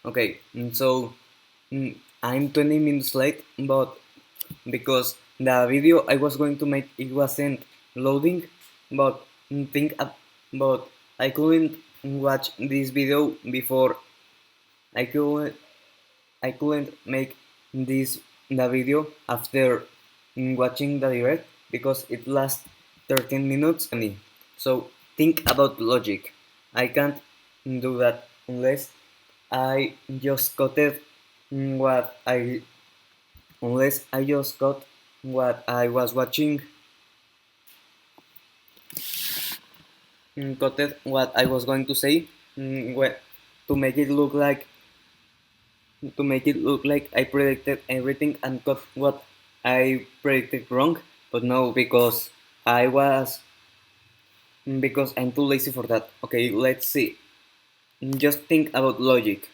Okay, I'm 20 minutes late, but because the video I was going to make it wasn't loading, but think but I couldn't watch this video before I couldn't I couldn't make this the video after watching the direct because it lasts 13 minutes. So think about logic. I can't do that unless I just cut it what I unless I just got what I was watching, cut it what I was going to say, to make it look like I predicted everything and got what I predicted wrong. But no, I was because I'm too lazy for that. Okay, let's see. Just think about logic.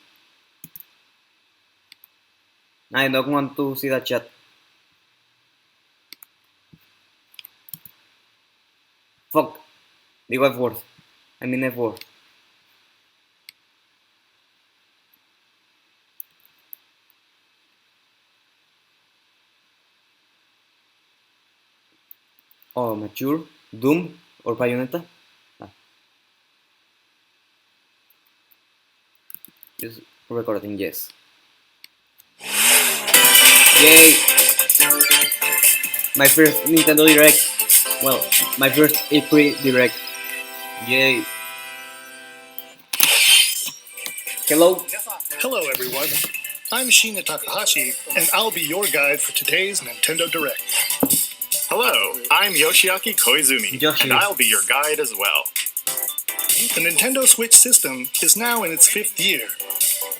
I don't want to see the chat. Fuck. The F word. I mean F word. Oh, mature. Doom or Bayonetta. Ah, just recording. Yes. Yay! My first Nintendo Direct. Well, my first E3 Direct. Yay! Hello. Hello, everyone. I'm Shinya Takahashi, and I'll be your guide for today's Nintendo Direct. Hello, I'm Yoshiaki Koizumi, Yoshi. and I'll be your guide as well. The Nintendo Switch system is now in its 5th year,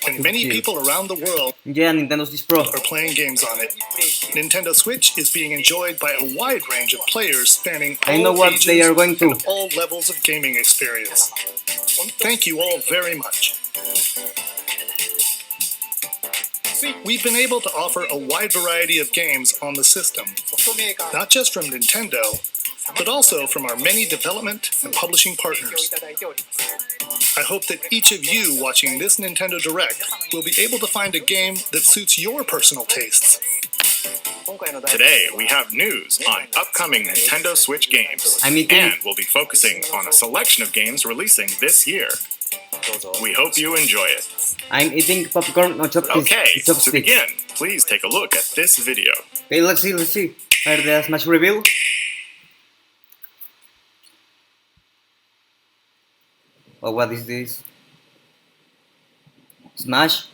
and many people around the world Yeah, Nintendo Switch Pro. are playing games on it. Nintendo Switch is being enjoyed by a wide range of players spanning all I know what ages they are going to. and all levels of gaming experience. Thank you all very much. We've been able to offer a wide variety of games on the system, not just from Nintendo, but also from our many development and publishing partners. I hope that each of you watching this Nintendo Direct will be able to find a game that suits your personal tastes. Today, we have news on upcoming Nintendo Switch games, and we'll be focusing on a selection of games releasing this year. We hope you enjoy it. I'm eating popcorn on chopsticks. Okay, to begin, please take a look at this video. Okay, let's see. Are the Smash reveal? Oh, what is this? Smash?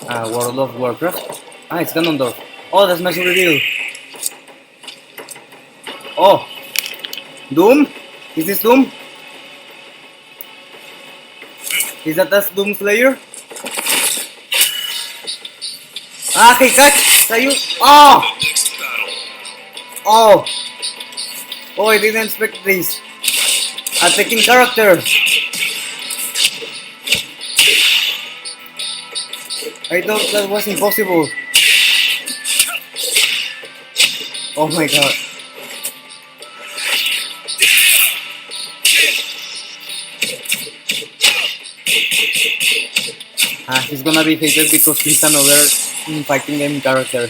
World of Warcraft? Ah, it's Ganondorf. Oh, the Smash reveal. Oh, Doom? Is this Doom? Is that Doom Slayer? Ah, hey, catch! Are you? Oh! Oh! Oh, I didn't expect this. Attacking character. I thought that was impossible. Oh my god. He's gonna be hated because he's another fighting game character.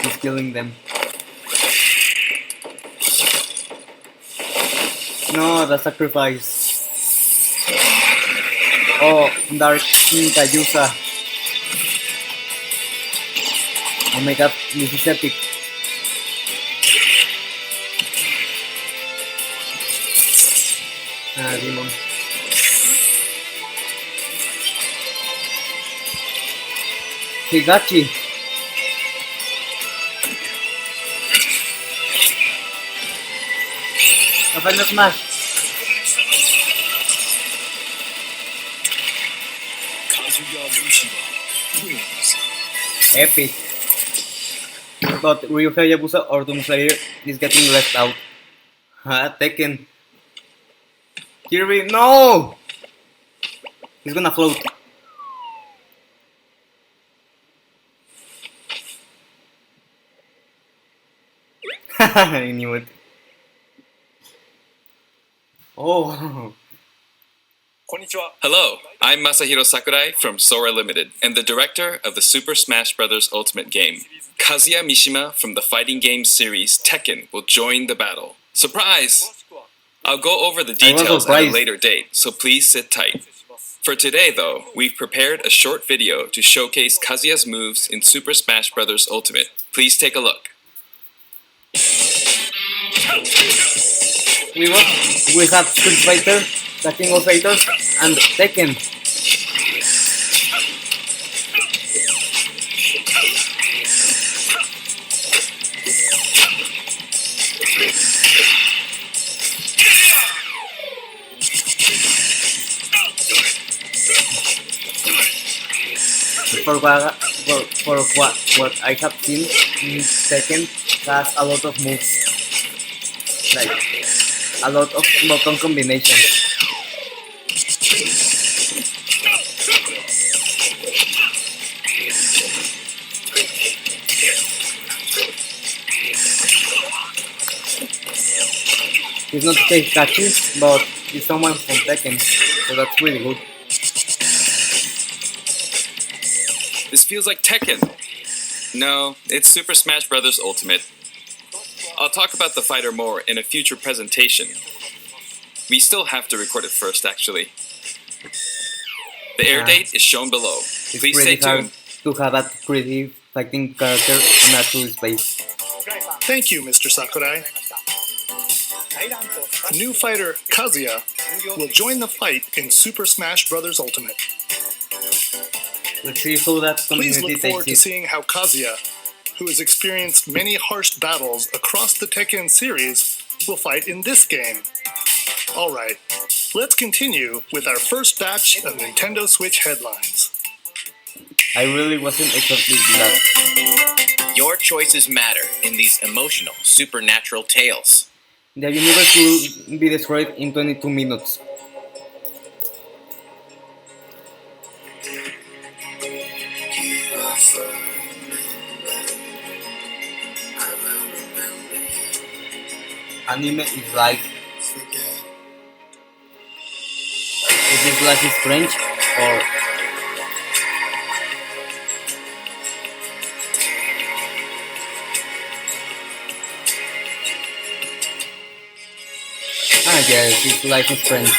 He's killing them. No, the sacrifice. Oh, Dark Kayusa. Oh my god, this is epic. Demon. Higachi. A final smash. Epic. But Ryu Hayabusa or Doom Slayer is getting left out. Tekken. Kirby, no! He's gonna float. I knew it. Oh. Hello, I'm Masahiro Sakurai from Sora Limited and the director of the Super Smash Bros. Ultimate game. Kazuya Mishima from the fighting game series Tekken will join the battle. Surprise! I'll go over the details at a later date, so please sit tight. For today, though, we've prepared a short video to showcase Kazuya's moves in Super Smash Bros. Ultimate. Please take a look. We have Street Fighter, the King of Fighters, and Tekken. For what I have seen, Tekken has a lot of moves, like a lot of button combinations. He's not Keikachi, but he's someone from Tekken, so that's really good. This feels like Tekken. No, it's Super Smash Bros. Ultimate. I'll talk about the fighter more in a future presentation. We still have to record it first, actually. The air date is shown below. Please stay tuned. To have a creative fighting character in a 2D space. Thank you, Mr. Sakurai. A new fighter, Kazuya, will join the fight in Super Smash Bros. Ultimate. Let's see how that Please community look forward to takes it. seeing how Kazuya, who has experienced many harsh battles across the Tekken series, will fight in this game. Alright, let's continue with our first batch of Nintendo Switch headlines. I really wasn't expecting that. Your choices matter in these emotional, supernatural tales. The universe will be destroyed in 22 minutes. Anime is like... Is this Life is Strange or... Ah yes, it's Life is Strange.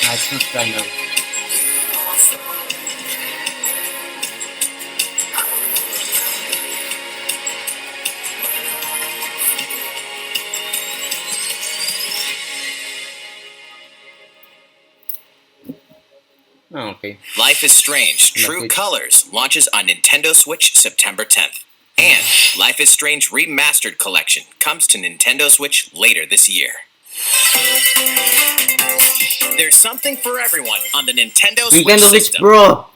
I think I know. Oh, okay. Life is Strange True Switch. Colors launches on Nintendo Switch September 10th. And Life is Strange Remastered Collection comes to Nintendo Switch later this year. There's something for everyone on the Nintendo Switch Nintendo Switch system. Pro!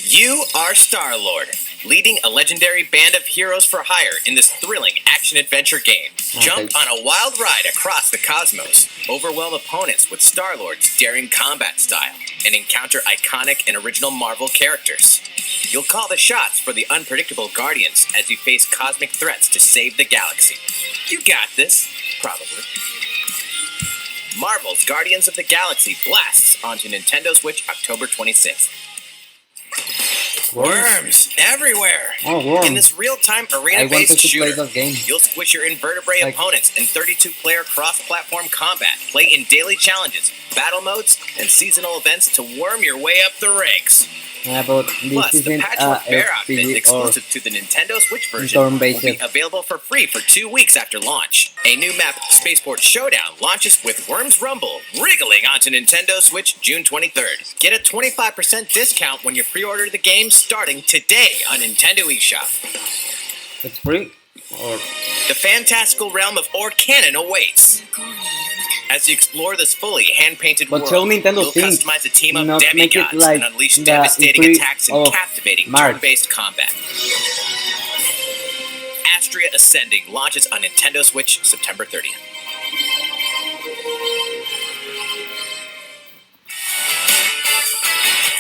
You are Star-Lord, leading a legendary band of heroes for hire in this thrilling action-adventure game. Jump on a wild ride across the cosmos, overwhelm opponents with Star-Lord's daring combat style, and encounter iconic and original Marvel characters. You'll call the shots for the unpredictable Guardians as you face cosmic threats to save the galaxy. You got this, probably. Marvel's Guardians of the Galaxy blasts onto Nintendo Switch October 26th. Worms everywhere! Oh, worms. In this real-time I wanted arena-based to play shooter, that game. you'll squish your invertebrate opponents in 32-player cross-platform combat, play in daily challenges, battle modes, and seasonal events to worm your way up the ranks. Yeah, but this Plus, the isn't Patchwork Bear outfit RPG or exclusive to the Nintendo Switch version will turn-based. be available for free for 2 weeks after launch. A new map, Spaceport Showdown, launches with Worms Rumble, wriggling onto Nintendo Switch June 23rd. Get a 25% discount when you pre-order the game starting today on Nintendo eShop. It's free? Or... The fantastical realm of Orcanon awaits. As you explore this fully hand-painted But world, tell Nintendo you'll things, customize a team of not make it demigods like and unleash the devastating E3 attacks and of captivating March. turn-based combat. Astria Ascending launches on Nintendo Switch September 30th.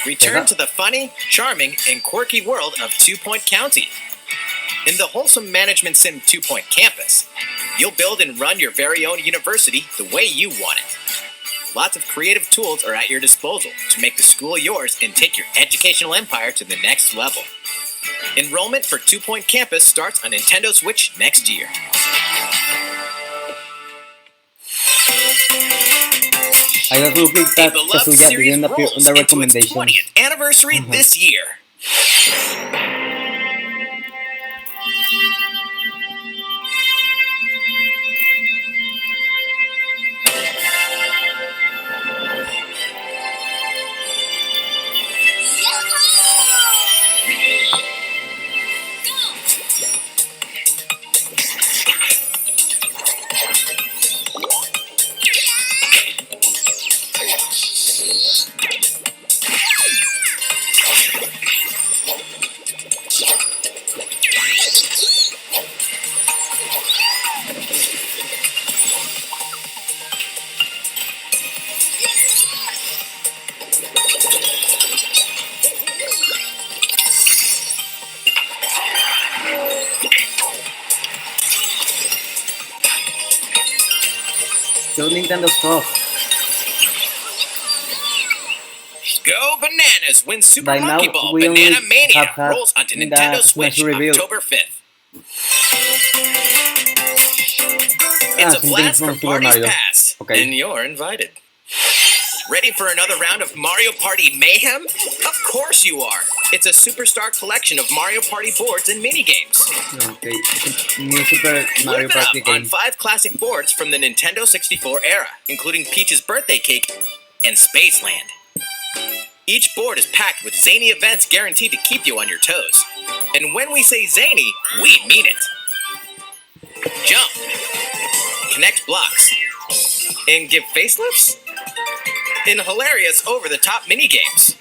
Return to the funny, charming, and quirky world of 2-Point County. In the wholesome management sim 2-Point Campus, you'll build and run your very own university the way you want it. Lots of creative tools are at your disposal to make the school yours and take your educational empire to the next level. Enrollment for 2-Point Campus starts on Nintendo Switch next year. I was looking A at beloved Kazuya series didn't appear on rolls the into its recommendations. 20th anniversary this year. Go Nintendo Stuff. Go Bananas when Super By now, Monkey Ball we only Banana Mania have had rolls onto the Nintendo Smash Switch review. October 5th. It's a something blast from from Super parties Mario. past, Okay. and you're invited. Ready for another round of Mario Party mayhem? Of course you are. It's a superstar collection of Mario Party boards and minigames. Okay, new Super Mario Whip it Party up on game. 5 classic boards from the Nintendo 64 era, including Peach's Birthday Cake and Spaceland. Each board is packed with zany events guaranteed to keep you on your toes. And when we say zany, we mean it. Jump, connect blocks, and give facelifts in hilarious over-the-top minigames,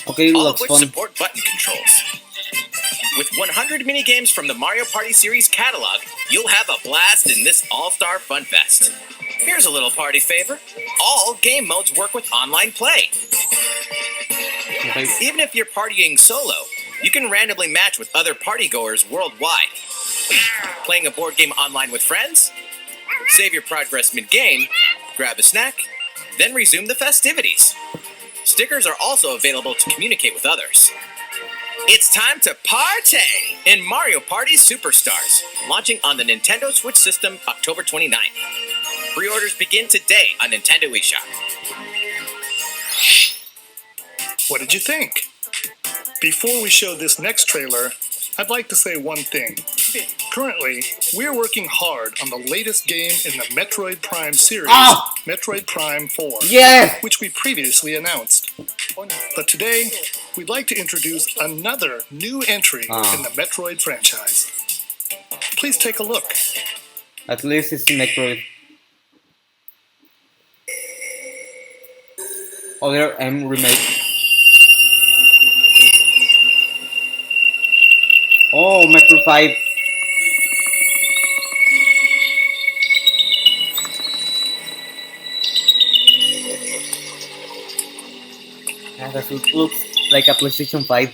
Okay, all of looks which fun. support button controls. With 100 minigames from the Mario Party series catalog, you'll have a blast in this all-star fun fest. Here's a little party favor. All game modes work with online play. Okay. Even if you're partying solo, you can randomly match with other partygoers worldwide. Playing a board game online with friends? Save your progress mid-game, grab a snack, then resume the festivities. Stickers are also available to communicate with others. It's time to partay in Mario Party Superstars, launching on the Nintendo Switch system October 29th. Pre-orders begin today on Nintendo eShop. What did you think? Before we show this next trailer, I'd like to say one thing. Currently, we're working hard on the latest game in the Metroid Prime series, Ah! Metroid Prime 4, Yes! which we previously announced. But today, we'd like to introduce another new entry Ah. in the Metroid franchise. Please take a look. At least it's Metroid. Other M remake. Oh, Metroid 5. Yeah, that looks like a PlayStation 5.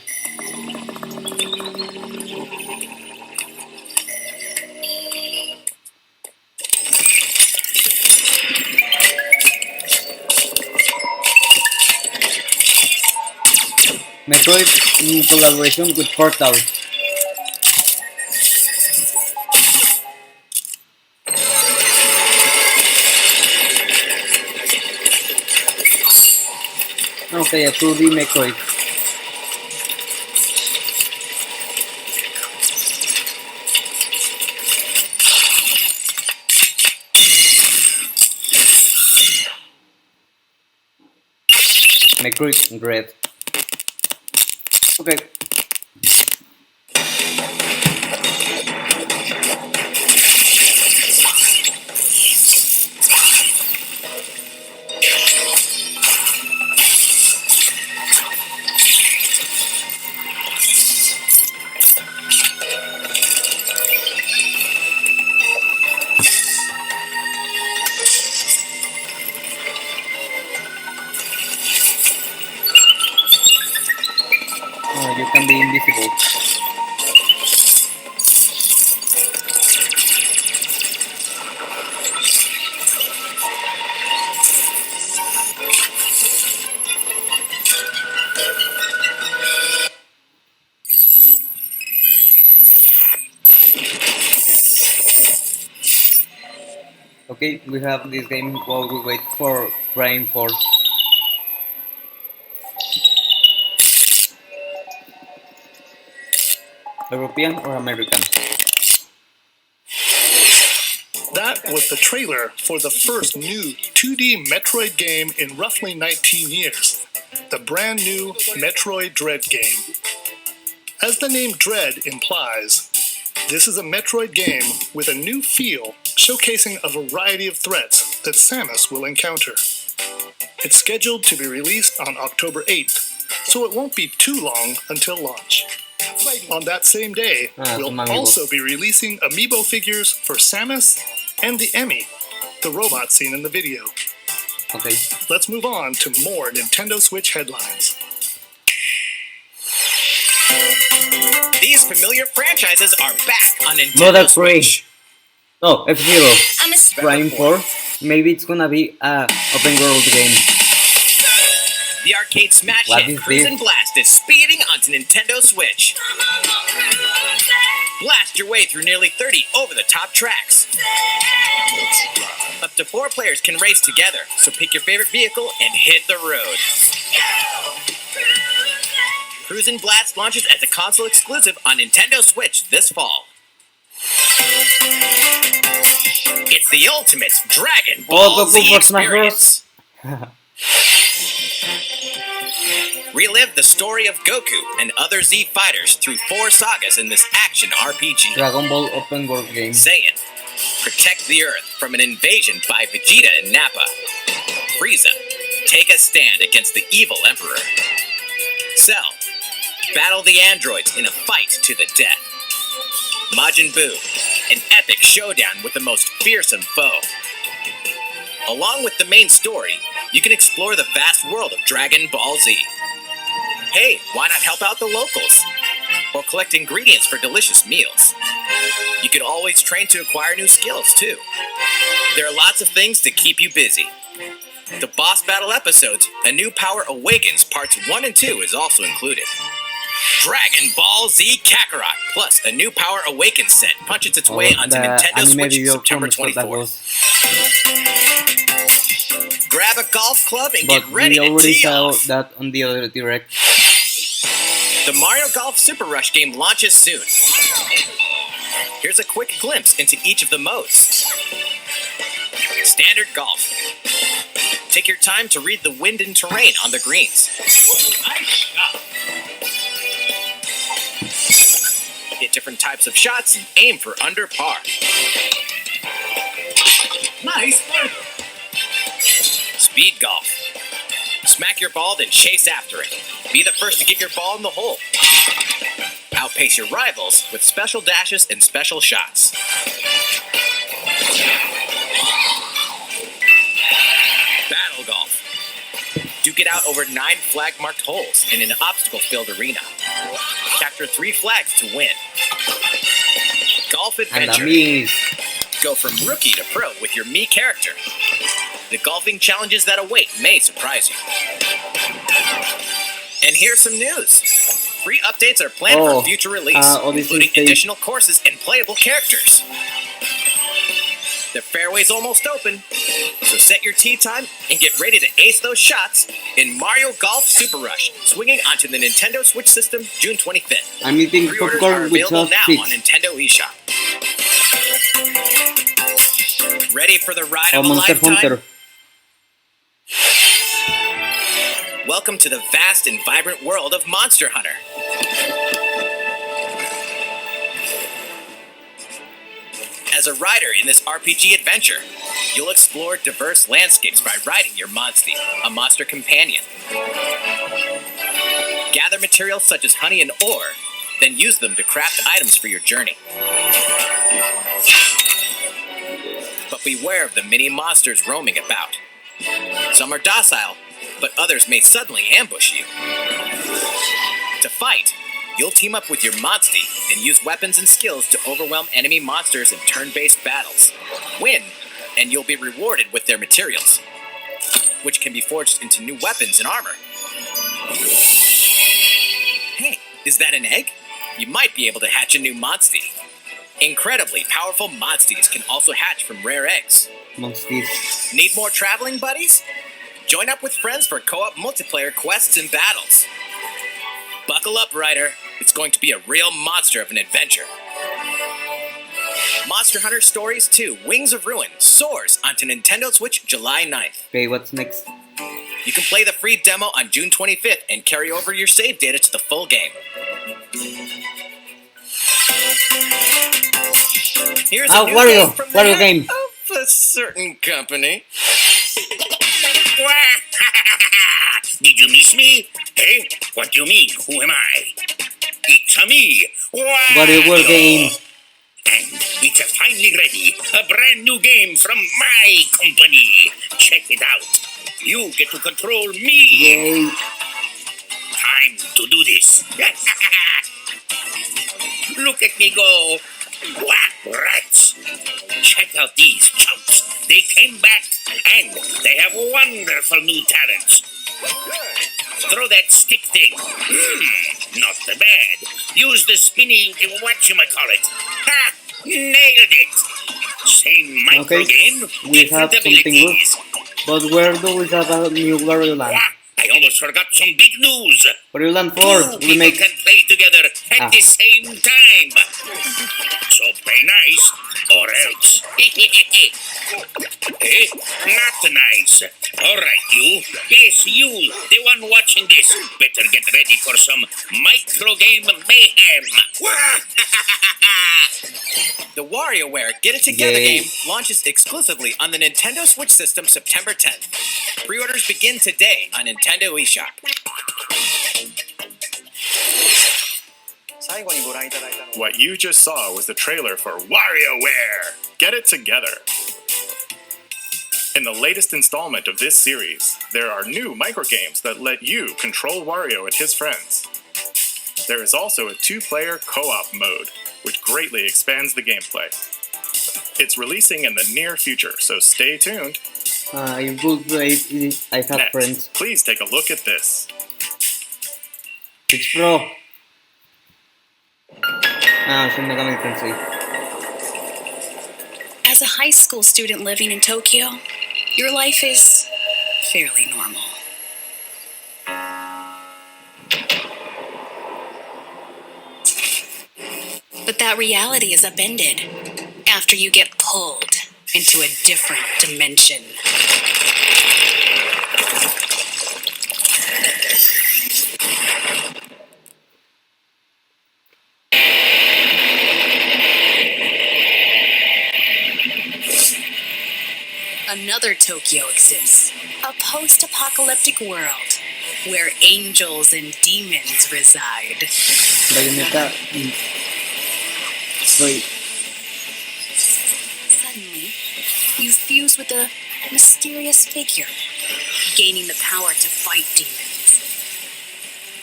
Metroid in collaboration with Portal. Okay, a 2D Metroid. Metroid Dread. Okay. basketball. Okay, we have this game while we wait for Prime Force. European or American? That was the trailer for the first new 2D Metroid game in roughly 19 years, the brand new Metroid Dread game. As the name Dread implies, this is a Metroid game with a new feel showcasing a variety of threats that Samus will encounter. It's scheduled to be released on October 8th, so it won't be too long until launch. On that same day, we'll some amiibos. also be releasing amiibo figures for Samus and the Emmy, the robot seen in the video. Okay. Let's move on to more Nintendo Switch headlines. These familiar franchises are back on Nintendo Mother Prey. Switch. Oh, F-Zero. I'm a Prime 4. Maybe it's gonna be a open world game. The arcade smash What hit is Cruisin' this? Blast is speeding onto Nintendo Switch. Blast your way through nearly 30 over-the-top tracks. Up to 4 players can race together, so pick your favorite vehicle and hit the road. Cruisin' Blast launches as a console exclusive on Nintendo Switch this fall. It's the ultimate Dragon Ball Goku Z for Smash Bros. experience. Relive the story of Goku and other Z fighters through 4 sagas in this action RPG. Dragon Ball open world game. Saiyan, protect the Earth from an invasion by Vegeta and Nappa. Frieza, take a stand against the evil Emperor. Cell, battle the androids in a fight to the death. Majin Buu, an epic showdown with the most fearsome foe. Along with the main story, you can explore the vast world of Dragon Ball Z. Hey, why not help out the locals? Or collect ingredients for delicious meals. You can always train to acquire new skills, too. There are lots of things to keep you busy. The boss battle episodes, A New Power Awakens Parts 1 and 2 is also included. Dragon Ball Z Kakarot, plus A New Power Awakens set punches its way onto the Nintendo anime Switch video September from Star 24th. Wars. Grab a golf club and But get ready we to already tee saw off. that on the other direct. The Mario Golf Super Rush game launches soon. Here's a quick glimpse into each of the modes. Standard Golf. Take your time to read the wind and terrain on the greens. Hit different types of shots and aim for under par. Nice. Speed Golf. Smack your ball, then chase after it. Be the first to get your ball in the hole. Outpace your rivals with special dashes and special shots. Battle Golf. Duke it out over 9 flag-marked holes in an obstacle-filled arena. Capture 3 flags to win. Golf And Adventure. a miss. Go from rookie to pro with your Mii character. The golfing challenges that await may surprise you. And here's some news. Free updates are planned Oh, for future release, Odyssey including State. additional courses and playable characters. The fairway's almost open, so set your tee time and get ready to ace those shots in Mario Golf Super Rush, swinging onto the Nintendo Switch system June 25th. I'm eating Pre-orders are popcorn with available now sauce on Nintendo eShop. Ready for the ride or of a Monster lifetime? Hunter. Welcome to the vast and vibrant world of Monster Hunter. As a rider in this RPG adventure, you'll explore diverse landscapes by riding your Monstie, a monster companion. Gather materials such as honey and ore, then use them to craft items for your journey. But beware of the many monsters roaming about. Some are docile, but others may suddenly ambush you. To fight, you'll team up with your Monster and use weapons and skills to overwhelm enemy monsters in turn-based battles. Win, and you'll be rewarded with their materials, which can be forged into new weapons and armor. Hey, is that an egg? You might be able to hatch a new Monster. Incredibly powerful Monsters can also hatch from rare eggs. Monsters. Need more traveling buddies? Join up with friends for co-op multiplayer quests and battles. Buckle up, Ryder. It's going to be a real monster of an adventure. Monster Hunter Stories 2 Wings of Ruin soars onto Nintendo Switch July 9th. Okay, what's next? You can play the free demo on June 25th and carry over your save data to the full game. Here's a new Wario! game from the Wario head game! of a certain company. Did you miss me? Hey, what do you mean? Who am I? It's me, Wario World game! And it's finally ready. A brand new game from my company. Check it out. You get to control me. Yay! Time to do this. Look at me go. Wah, rats. Check out these chumps. They came back and they have wonderful new talents. Throw that stick thing. Not so bad. Use the spinny whatchamacallit. Ha! Nailed it. Same micro game, we different have something good. abilities. But where do we have a new Wario Land? Wah, I almost forgot some big news. Wario Land 4 Two will people make... can play together at the same time. So play nice or else. Eh? Not nice. Alright, you. Yes, you. The one watching this. Better get ready for some micro game mayhem. The WarioWare Get It Together Yay. game launches exclusively on the Nintendo Switch system September 10th. Pre-orders begin today on Nintendo eShop. What you just saw was the trailer for WarioWare! Get it together! In the latest installment of this series, there are new microgames that let you control Wario and his friends. There is also a 2-player co-op mode, which greatly expands the gameplay. It's releasing in the near future, so stay tuned. I would wait if I have friends. Next, please take a look at this. Switch Pro! Shin Megami Tensei. As a high school student living in Tokyo, your life is fairly normal. But that reality is upended after you get pulled into a different dimension. Another Tokyo exists, a post-apocalyptic world where angels and demons reside. Bayonetta. Wait. Suddenly, you fuse with a mysterious figure, gaining the power to fight demons.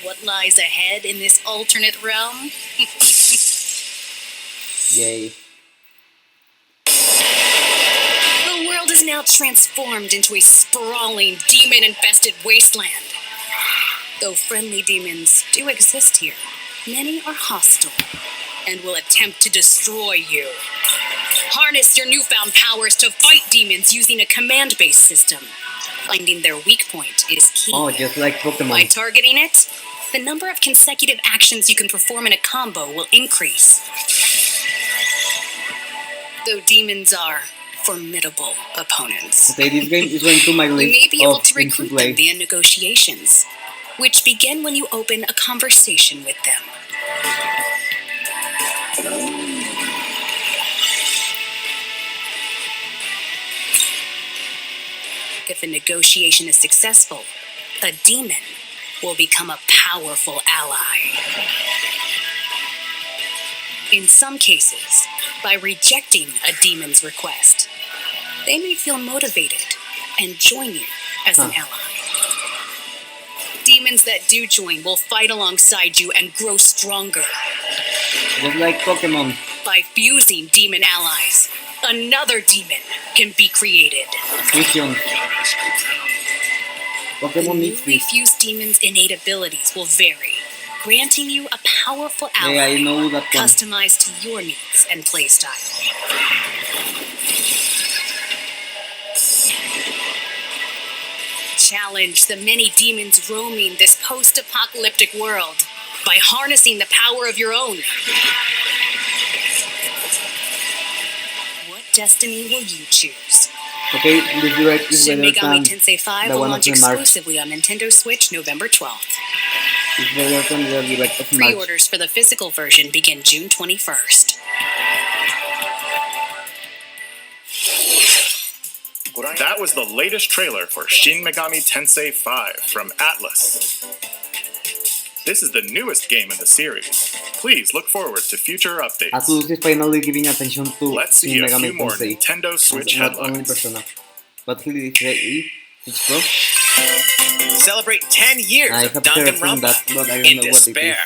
What lies ahead in this alternate realm? Yay. The world is now transformed into a sprawling, demon-infested wasteland. Though friendly demons do exist here, many are hostile and will attempt to destroy you. Harness your newfound powers to fight demons using a command-based system. Finding their weak point is key. Oh, just like By Pokemon. targeting it, the number of consecutive actions you can perform in a combo will increase. Though demons are formidable opponents, Okay, this game is going to my you may be able list to of things to recruit them play. via negotiations, which begin when you open a conversation with them. If a negotiation is successful, a demon will become a powerful ally. In some cases, by rejecting a demon's request, they may feel motivated and join you as an ally. demons that do join will fight alongside you and grow stronger. Just like Pokemon. By fusing demon allies, another demon can be created. Fusion. The Pokemon needs newly this. fused demon's innate abilities will vary, granting you a powerful Yeah, I ally know that one. customized to your needs and playstyle. Challenge the many demons roaming this post-apocalyptic world by harnessing the power of your own. What destiny will you choose? Okay, this direct is Shin better Megami than Tensei 5 the will one of launch the March. exclusively on Nintendo Switch November 12th. It's better than the direct of March. Pre-orders for the physical version begin June 21st. That was the latest trailer for Shin Megami Tensei 5 from Atlus. This is the newest game in the series. Please look forward to future updates. Atlus is finally giving attention to Let's see Shin a Megami few more Tensei. Nintendo Switch Not only headlines. Persona. But really, it's Pro. Celebrate 10 years I of have heard from Danganronpa that, but I don't in know what it despair.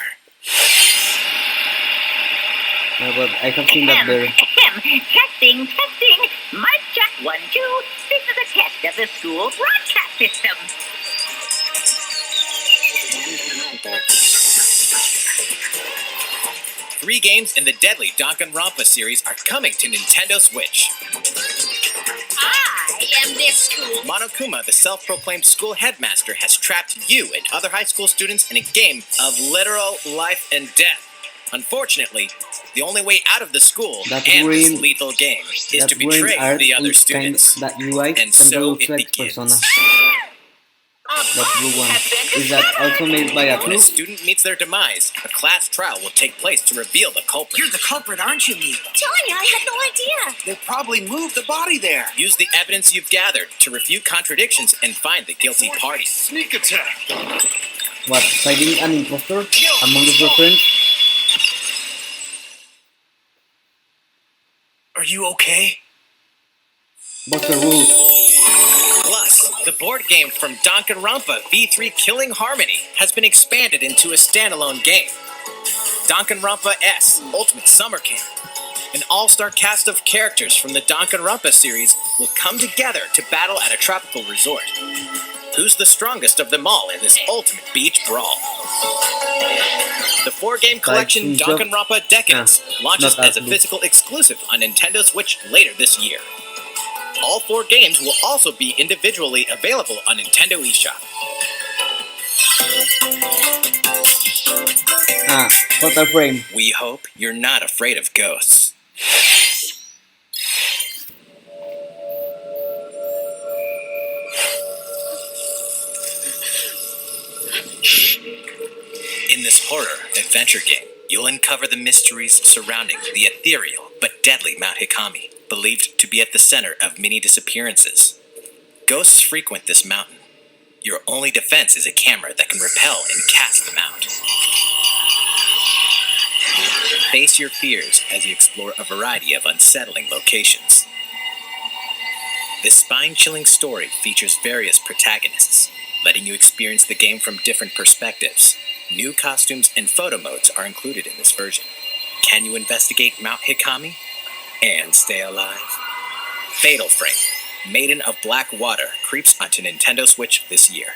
No, but I have seen that there. Testing. Mic check 1, 2. This is a test of the school broadcast system. Three games in the deadly Danganronpa series are coming to Nintendo Switch. I am this school. Monokuma, the self-proclaimed school headmaster, has trapped you and other high school students in a game of literal life and death. Unfortunately, the only way out of the school That and this green- lethal game is That to green betray art the other looks students. That UI And kind so of looks it like begins. Persona. That blue one. Is that also made by When a Atlus? student meets their demise, a class trial will take place to reveal the culprit. You're the culprit, aren't you, Mia? Tanya, I had no idea. They probably moved the body there. Use the evidence you've gathered to refute contradictions and find the guilty party. Sneak attack. What? Finding an imposter among your friends? Are you okay? Buster rules. Plus, the board game from Danganronpa V3 Killing Harmony has been expanded into a standalone game. Danganronpa S Ultimate Summer Camp. An all-star cast of characters from the Danganronpa series will come together to battle at a tropical resort. Who's the strongest of them all in this ultimate beach brawl? The four-game collection Like, Danganronpa Decadence launches not as a Atlus. physical exclusive on Nintendo Switch later this year. All four games will also be individually available on Nintendo eShop. Total frame. We hope you're not afraid of ghosts. In this horror adventure game, you'll uncover the mysteries surrounding the ethereal but deadly Mount Hikami, believed to be at the center of many disappearances. Ghosts frequent this mountain. Your only defense is a camera that can repel and cast them out. Face your fears as you explore a variety of unsettling locations. This spine-chilling story features various protagonists, letting you experience the game from different perspectives. New costumes and photo modes are included in this version. Can you investigate Mount Hikami and stay alive? Fatal Frame, Maiden of Black Water, creeps onto Nintendo Switch this year.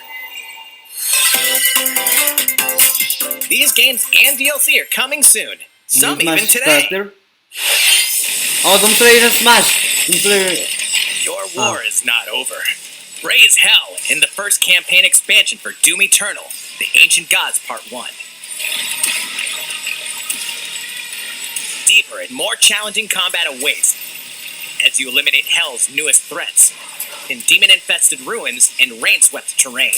These games and DLC are coming soon. Some New even Smash today. character. Oh, don't play it as Smash! Don't play Your war is not over. Raise hell in the first campaign expansion for Doom Eternal, The Ancient Gods Part 1. Deeper and more challenging combat awaits as you eliminate Hell's newest threats in demon-infested ruins and rain-swept terrain.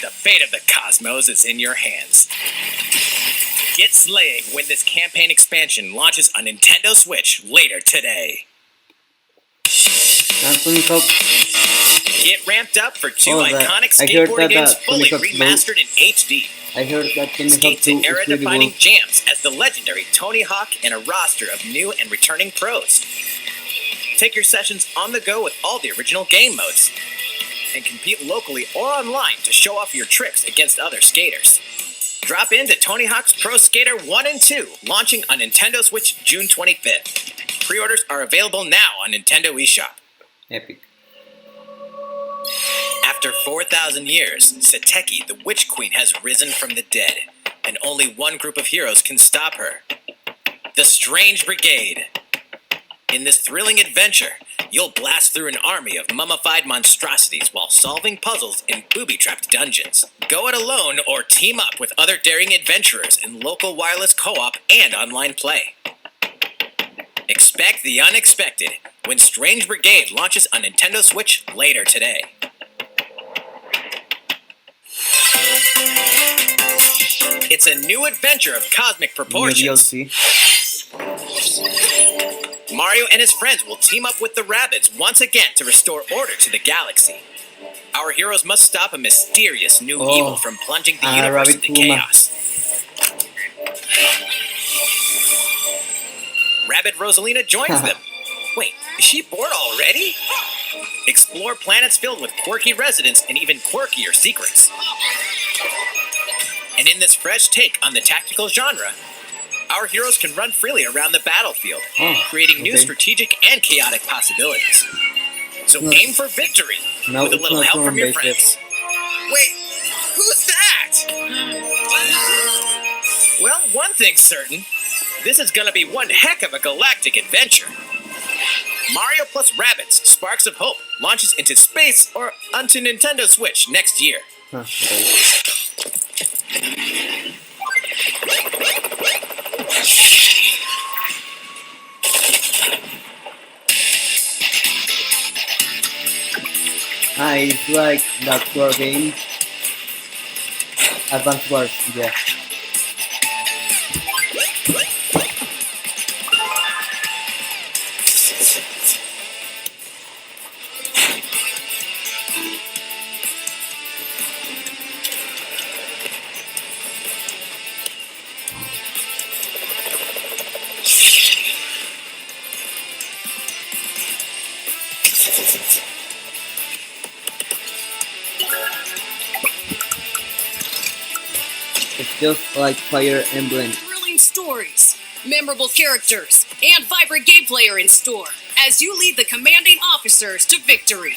The fate of the cosmos is in your hands. Get slaying when this campaign expansion launches on Nintendo Switch later today. Tony Hawk. Get ramped up for two Oh, that- iconic I heard skateboarding that, games Tony fully Hawk's remastered in HD. I heard that Tony Hawk Skate 2 to is really era-defining good. jams as the legendary Tony Hawk and a roster of new and returning pros. Take your sessions on the go with all the original game modes. and compete locally or online to show off your tricks against other skaters. Drop in to Tony Hawk's Pro Skater 1 and 2, launching on Nintendo Switch June 25th. Pre-orders are available now on Nintendo eShop. Epic. After 4,000 years, Sateki, the Witch Queen, has risen from the dead, and only one group of heroes can stop her. The Strange Brigade. In this thrilling adventure, you'll blast through an army of mummified monstrosities while solving puzzles in booby-trapped dungeons. Go it alone or team up with other daring adventurers in local wireless co-op and online play. Expect the unexpected when Strange Brigade launches on Nintendo Switch later today. It's a new adventure of cosmic proportions. DLC. Mario and his friends will team up with the Rabbids once again to restore order to the galaxy. Our heroes must stop a mysterious new evil from plunging the universe Rabbid into Puma. chaos. Rabbid Rosalina joins them. Wait, is she bored already? Explore planets filled with quirky residents and even quirkier secrets. And in this fresh take on the tactical genre, our heroes can run freely around the battlefield, creating new strategic and chaotic possibilities. So aim for victory No, with a it's little not help from your turn-based. friends. Wait, who's that? Well, one thing's certain. This is gonna be one heck of a galactic adventure. Mario plus Rabbids Sparks of Hope launches into space or onto Nintendo Switch next year. Huh, okay. It's like that war game. Advance Wars, yeah. It's just like Fire Emblem. Thrilling stories, memorable characters, and vibrant gameplay are in store as you lead the commanding officers to victory.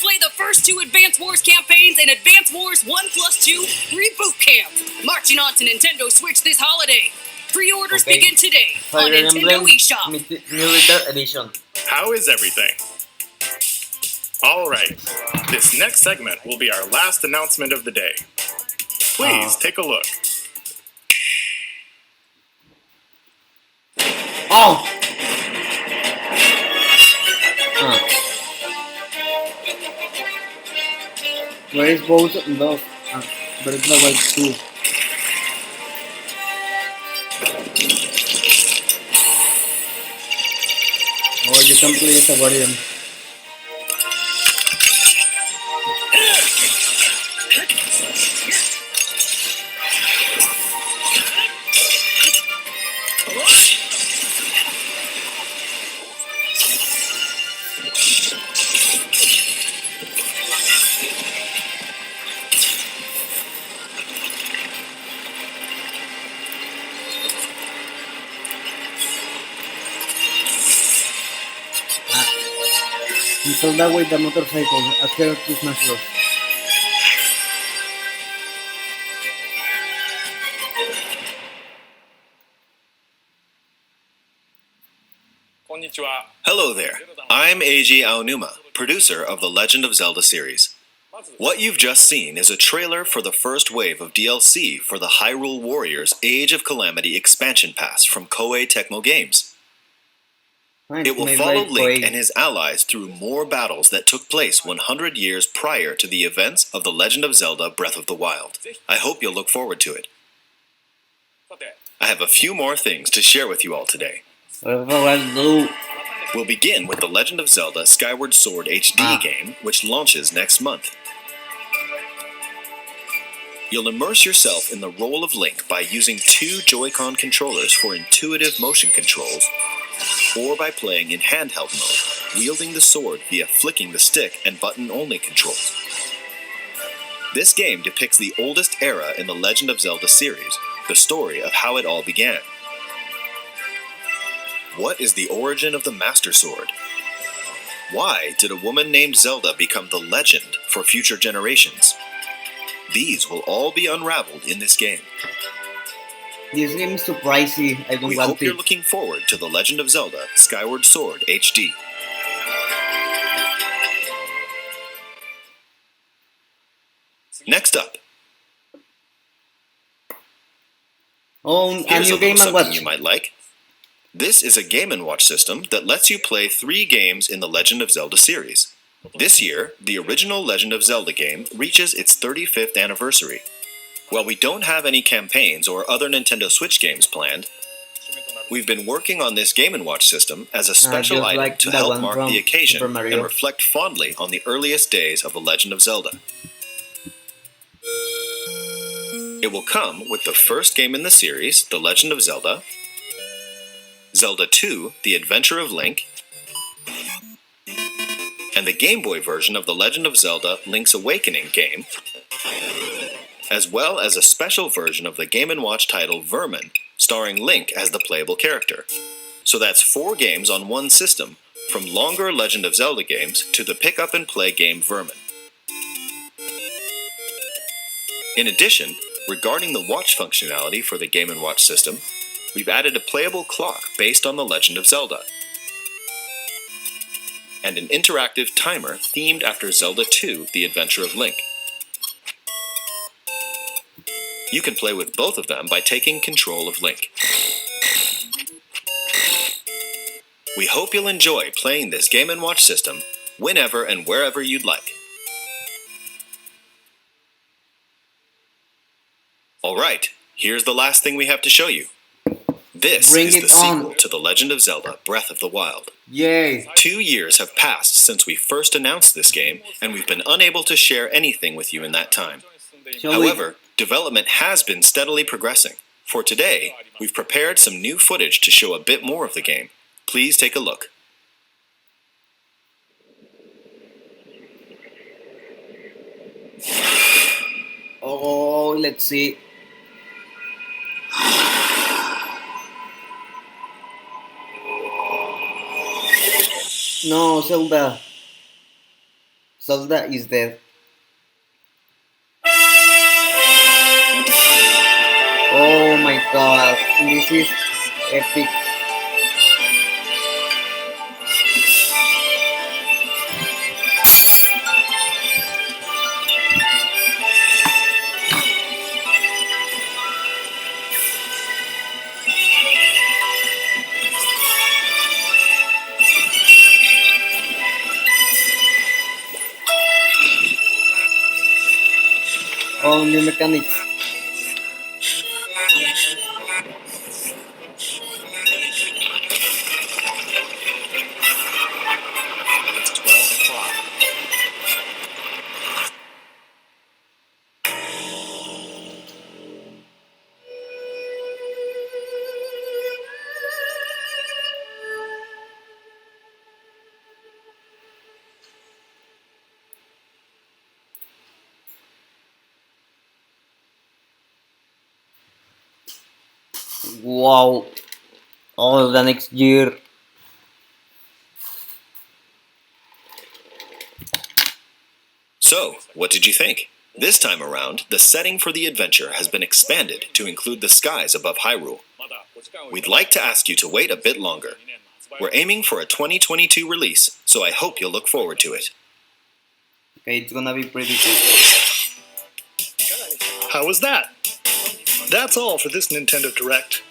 Play the first two Advance Wars campaigns in Advance Wars 1+2 Reboot Camp, marching on to Nintendo Switch this holiday. Pre-orders Okay. begin today on Fire Nintendo Emblem eShop. Military Edition. How is everything? All right, this next segment will be our last announcement of the day. Please take a look. Oh! Where is both those? But it's not like two. Oh, you can play as a guardian. So that way the motorcycle after to Smash Bros. Hello there. I'm Eiji Aonuma, producer of the Legend of Zelda series. What you've just seen is a trailer for the first wave of DLC for the Hyrule Warriors Age of Calamity expansion pass from Koei Tecmo Games. It will follow Link and his allies through more battles that took place 100 years prior to the events of The Legend of Zelda Breath of the Wild. I hope you'll look forward to it. I have a few more things to share with you all today. We'll begin with The Legend of Zelda Skyward Sword HD game, which launches next month. You'll immerse yourself in the role of Link by using two Joy-Con controllers for intuitive motion controls, or by playing in handheld mode, wielding the sword via flicking the stick and button-only controls. This game depicts the oldest era in the Legend of Zelda series, the story of how it all began. What is the origin of the Master Sword? Why did a woman named Zelda become the legend for future generations? These will all be unraveled in this game. This game is too pricey. I don't We want hope you're it. looking forward to The Legend of Zelda Skyward Sword HD. Next up, Oh, a here's new a Game little and something Watch. you might like. This is a Game & Watch system that lets you play 3 games in the Legend of Zelda series. This year, the original Legend of Zelda game reaches its 35th anniversary. While we don't have any campaigns or other Nintendo Switch games planned, we've been working on this Game & Watch system as a special just item like to the help one mark from the occasion Super Mario. and reflect fondly on the earliest days of the Legend of Zelda. It will come with the first game in the series, The Legend of Zelda, Zelda 2, The Adventure of Link, and the Game Boy version of The Legend of Zelda Link's Awakening game, as well as a special version of the Game & Watch title Vermin, starring Link as the playable character. So that's 4 games on one system, from longer Legend of Zelda games to the pick-up-and-play game Vermin. In addition, regarding the watch functionality for the Game & Watch system, we've added a playable clock based on The Legend of Zelda, and an interactive timer themed after Zelda 2, The Adventure of Link. You can play with both of them by taking control of Link. We hope you'll enjoy playing this Game & Watch system whenever and wherever you'd like. Alright, here's the last thing we have to show you. This Bring is it the sequel on. to The Legend of Zelda Breath of the Wild. Yay! 2 years have passed since we first announced this game, and we've been unable to share anything with you in that time. Shall we? However, development has been steadily progressing. For today, we've prepared some new footage to show a bit more of the game. Please take a look. Oh, let's see. No, Zelda. Zelda is dead. Oh my god, this is epic. Oh, new mechanics. It's 12 o'clock. Wow. Oh, the next year. So, what did you think? This time around, the setting for the adventure has been expanded to include the skies above Hyrule. We'd like to ask you to wait a bit longer. We're aiming for a 2022 release, so I hope you'll look forward to it. Okay, it's gonna be pretty cool. How was that? That's all for this Nintendo Direct.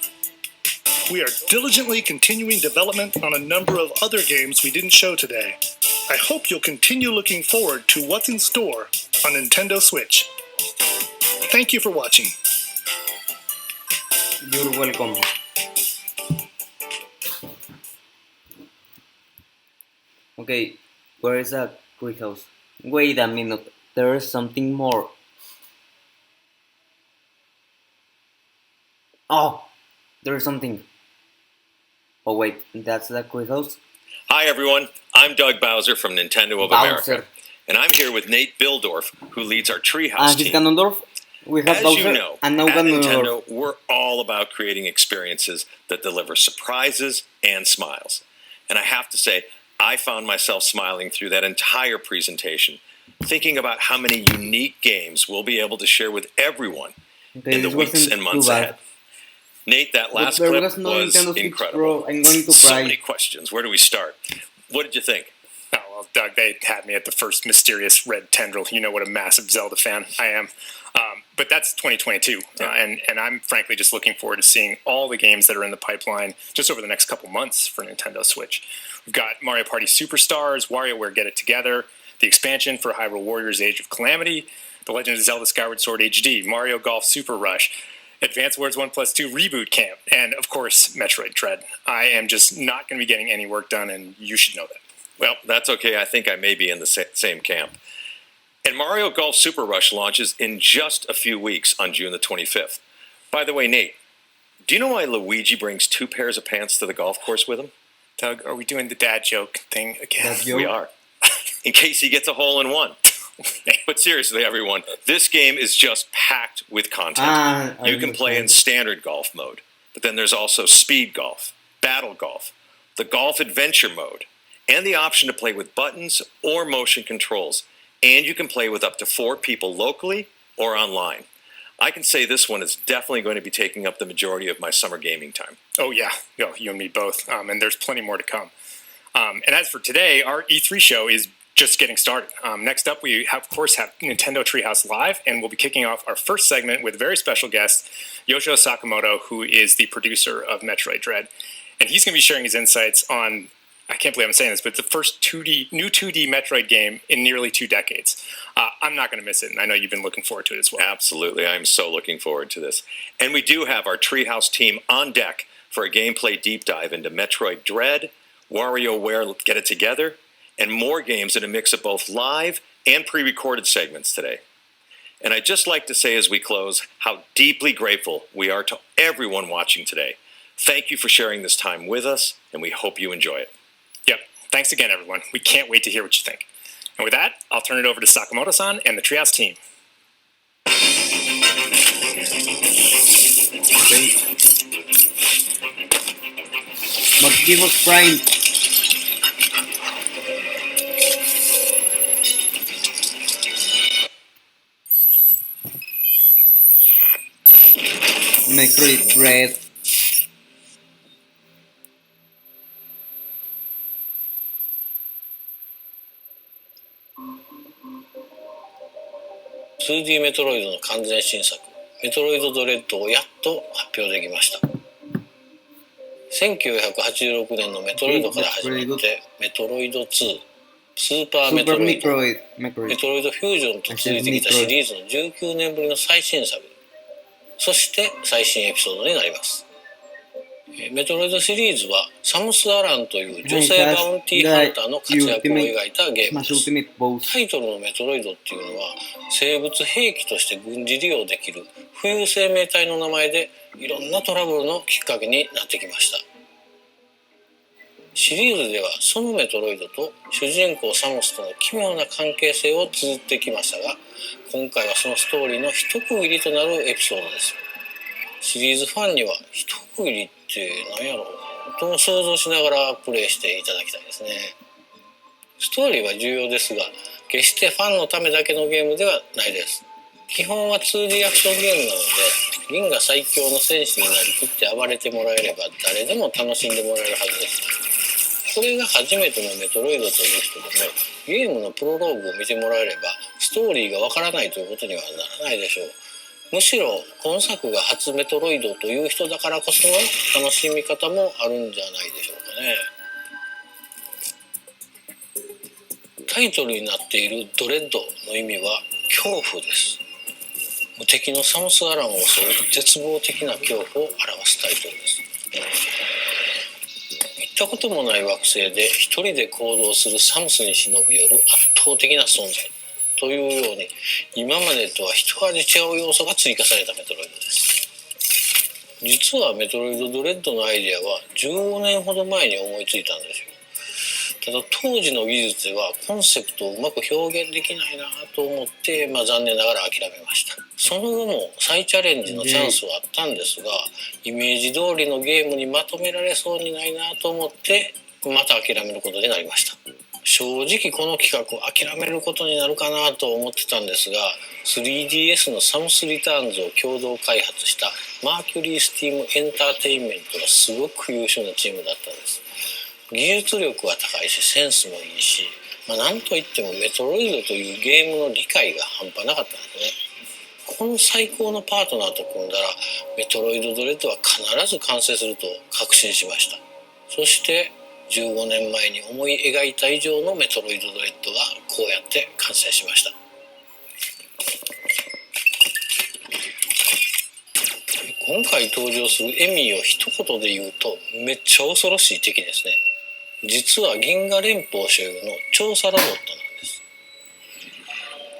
We are diligently continuing development on a number of other games we didn't show today. I hope you'll continue looking forward to what's in store on Nintendo Switch. Thank you for watching. You're welcome. Okay, where is that quick house? Wait a minute, there is something more. Oh, there is something. Oh wait, that's the co-host? Hi everyone, I'm Doug Bowser from Nintendo of America, and I'm here with Nate Bildorf, who leads our Treehouse he's team. Ganondorf. We have As Bowser you know, and now at Ganondorf. Nintendo, we're all about creating experiences that deliver surprises and smiles. And I have to say, I found myself smiling through that entire presentation, thinking about how many unique games we'll be able to share with everyone in the weeks and months ahead. Nate, that last clip was incredible. I'm going to So cry. many questions. Where do we start? What did you think? Oh, well, Doug, they had me at the first mysterious red tendril. You know what a massive Zelda fan I am. But that's 2022, and I'm frankly just looking forward to seeing all the games that are in the pipeline just over the next couple months for Nintendo Switch. We've got Mario Party Superstars, WarioWare Get It Together, the expansion for Hyrule Warriors Age of Calamity, The Legend of Zelda Skyward Sword HD, Mario Golf Super Rush, Advance Wars 1+2 Reboot Camp, and of course, Metroid Dread. I am just not going to be getting any work done, and you should know that. Well, that's okay. I think I may be in the same camp. And Mario Golf Super Rush launches in just a few weeks on June the 25th. By the way, Nate, do you know why Luigi brings 2 pairs of pants to the golf course with him? Doug, are we doing the dad joke thing again? We are. In case he gets a hole in one. But seriously, everyone, this game is just packed with content. You can play in standard golf mode, but then there's also speed golf, battle golf, the golf adventure mode, and the option to play with buttons or motion controls. And you can play with up to 4 people locally or online. I can say this one is definitely going to be taking up the majority of my summer gaming time. Oh, yeah. You and me both. And there's plenty more to come. And as for today, our E3 show is just getting started. Next up, we of course have Nintendo Treehouse Live, and we'll be kicking off our first segment with a very special guest, Yoshio Sakamoto, who is the producer of Metroid Dread. And he's going to be sharing his insights on, I can't believe I'm saying this, but it's the first new 2D Metroid game in nearly 2 decades. I'm not going to miss it, and I know you've been looking forward to it as well. Absolutely. I'm so looking forward to this. And we do have our Treehouse team on deck for a gameplay deep dive into Metroid Dread, WarioWare Get It Together, and more games in a mix of both live and pre-recorded segments today. And I'd just like to say as we close how deeply grateful we are to everyone watching today. Thank you for sharing this time with us, and we hope you enjoy it. Yep. Thanks again, everyone. We can't wait to hear what you think. And with that, I'll turn it over to Sakamoto-san and the Treehouse team. But give us Prime. Metroid Dread.2D メトロイドの完全新作メトロイドドレッドをやっと発表できました。1986年のメトロイドから始まってメトロイド2、スーパーメトロイド、メトロイドフュージョンと続いてきたシリーズの19年ぶりの最新作、そして最新エピソードになります。メトロイドシリーズはサムス・アランという女性バウンティーハンターの活躍を描いたゲームです。タイトルのメトロイドっていうのは生物兵器として軍事利用できる浮遊生命体の名前でいろんなトラブルのきっかけになってきました。シリーズではそのメトロイドと主人公サムスとの奇妙な関係性を綴ってきましたが、今回はそのストーリーの一区切りとなるエピソードです。シリーズファンには一区切りって何やろうと想像しながらプレイしていただきたいですね。ストーリーは重要ですが、決してファンのためだけのゲームではないです。基本は 2D アクションゲームなので、銀が最強の戦士になりきって暴れてもらえれば誰でも楽しんでもらえるはずです。これが初めてのメトロイドという人でもゲームのプロローグを見てもらえればストーリーがわからないということにはならないでしょう。むしろ今作が初メトロイドという人だからこその楽しみ方もあるんじゃないでしょうかね。タイトルになっているドレッドの意味は恐怖です。無敵のサムス・アランを襲う絶望的な恐怖を表すタイトルです。行ったこともない惑星で一人で行動するサムスに忍び寄る圧倒的な存在というように今までとは一味違う要素が追加されたメトロイドです。実はメトロイドドレッドのアイデアは15年ほど前に思いついたんですよ。ただ当時の技術ではコンセプトをうまく表現できないなと思って、残念ながら諦めました。その後も再チャレンジのチャンスはあったんですが、イメージ通りのゲームにまとめられそうにないなと思ってまた諦めることになりました。正直この企画を諦めることになるかなと思ってたんですが、 3DS のサムスリターンズを共同開発したマーキュリースティームエンターテインメントがすごく優秀なチームだったんです。技術力は高いしセンスもいいし、なんといってもメトロイドというゲームの理解が半端なかったんですね。この最高のパートナーと組んだらメトロイドドレッドは必ず完成すると確信しました。そして15年前に思い描いた以上のメトロイドドレッドがこうやって完成しました。今回登場するエミーを一言で言うとめっちゃ恐ろしい敵ですね。実は銀河連邦所有の調査ロボットなんです。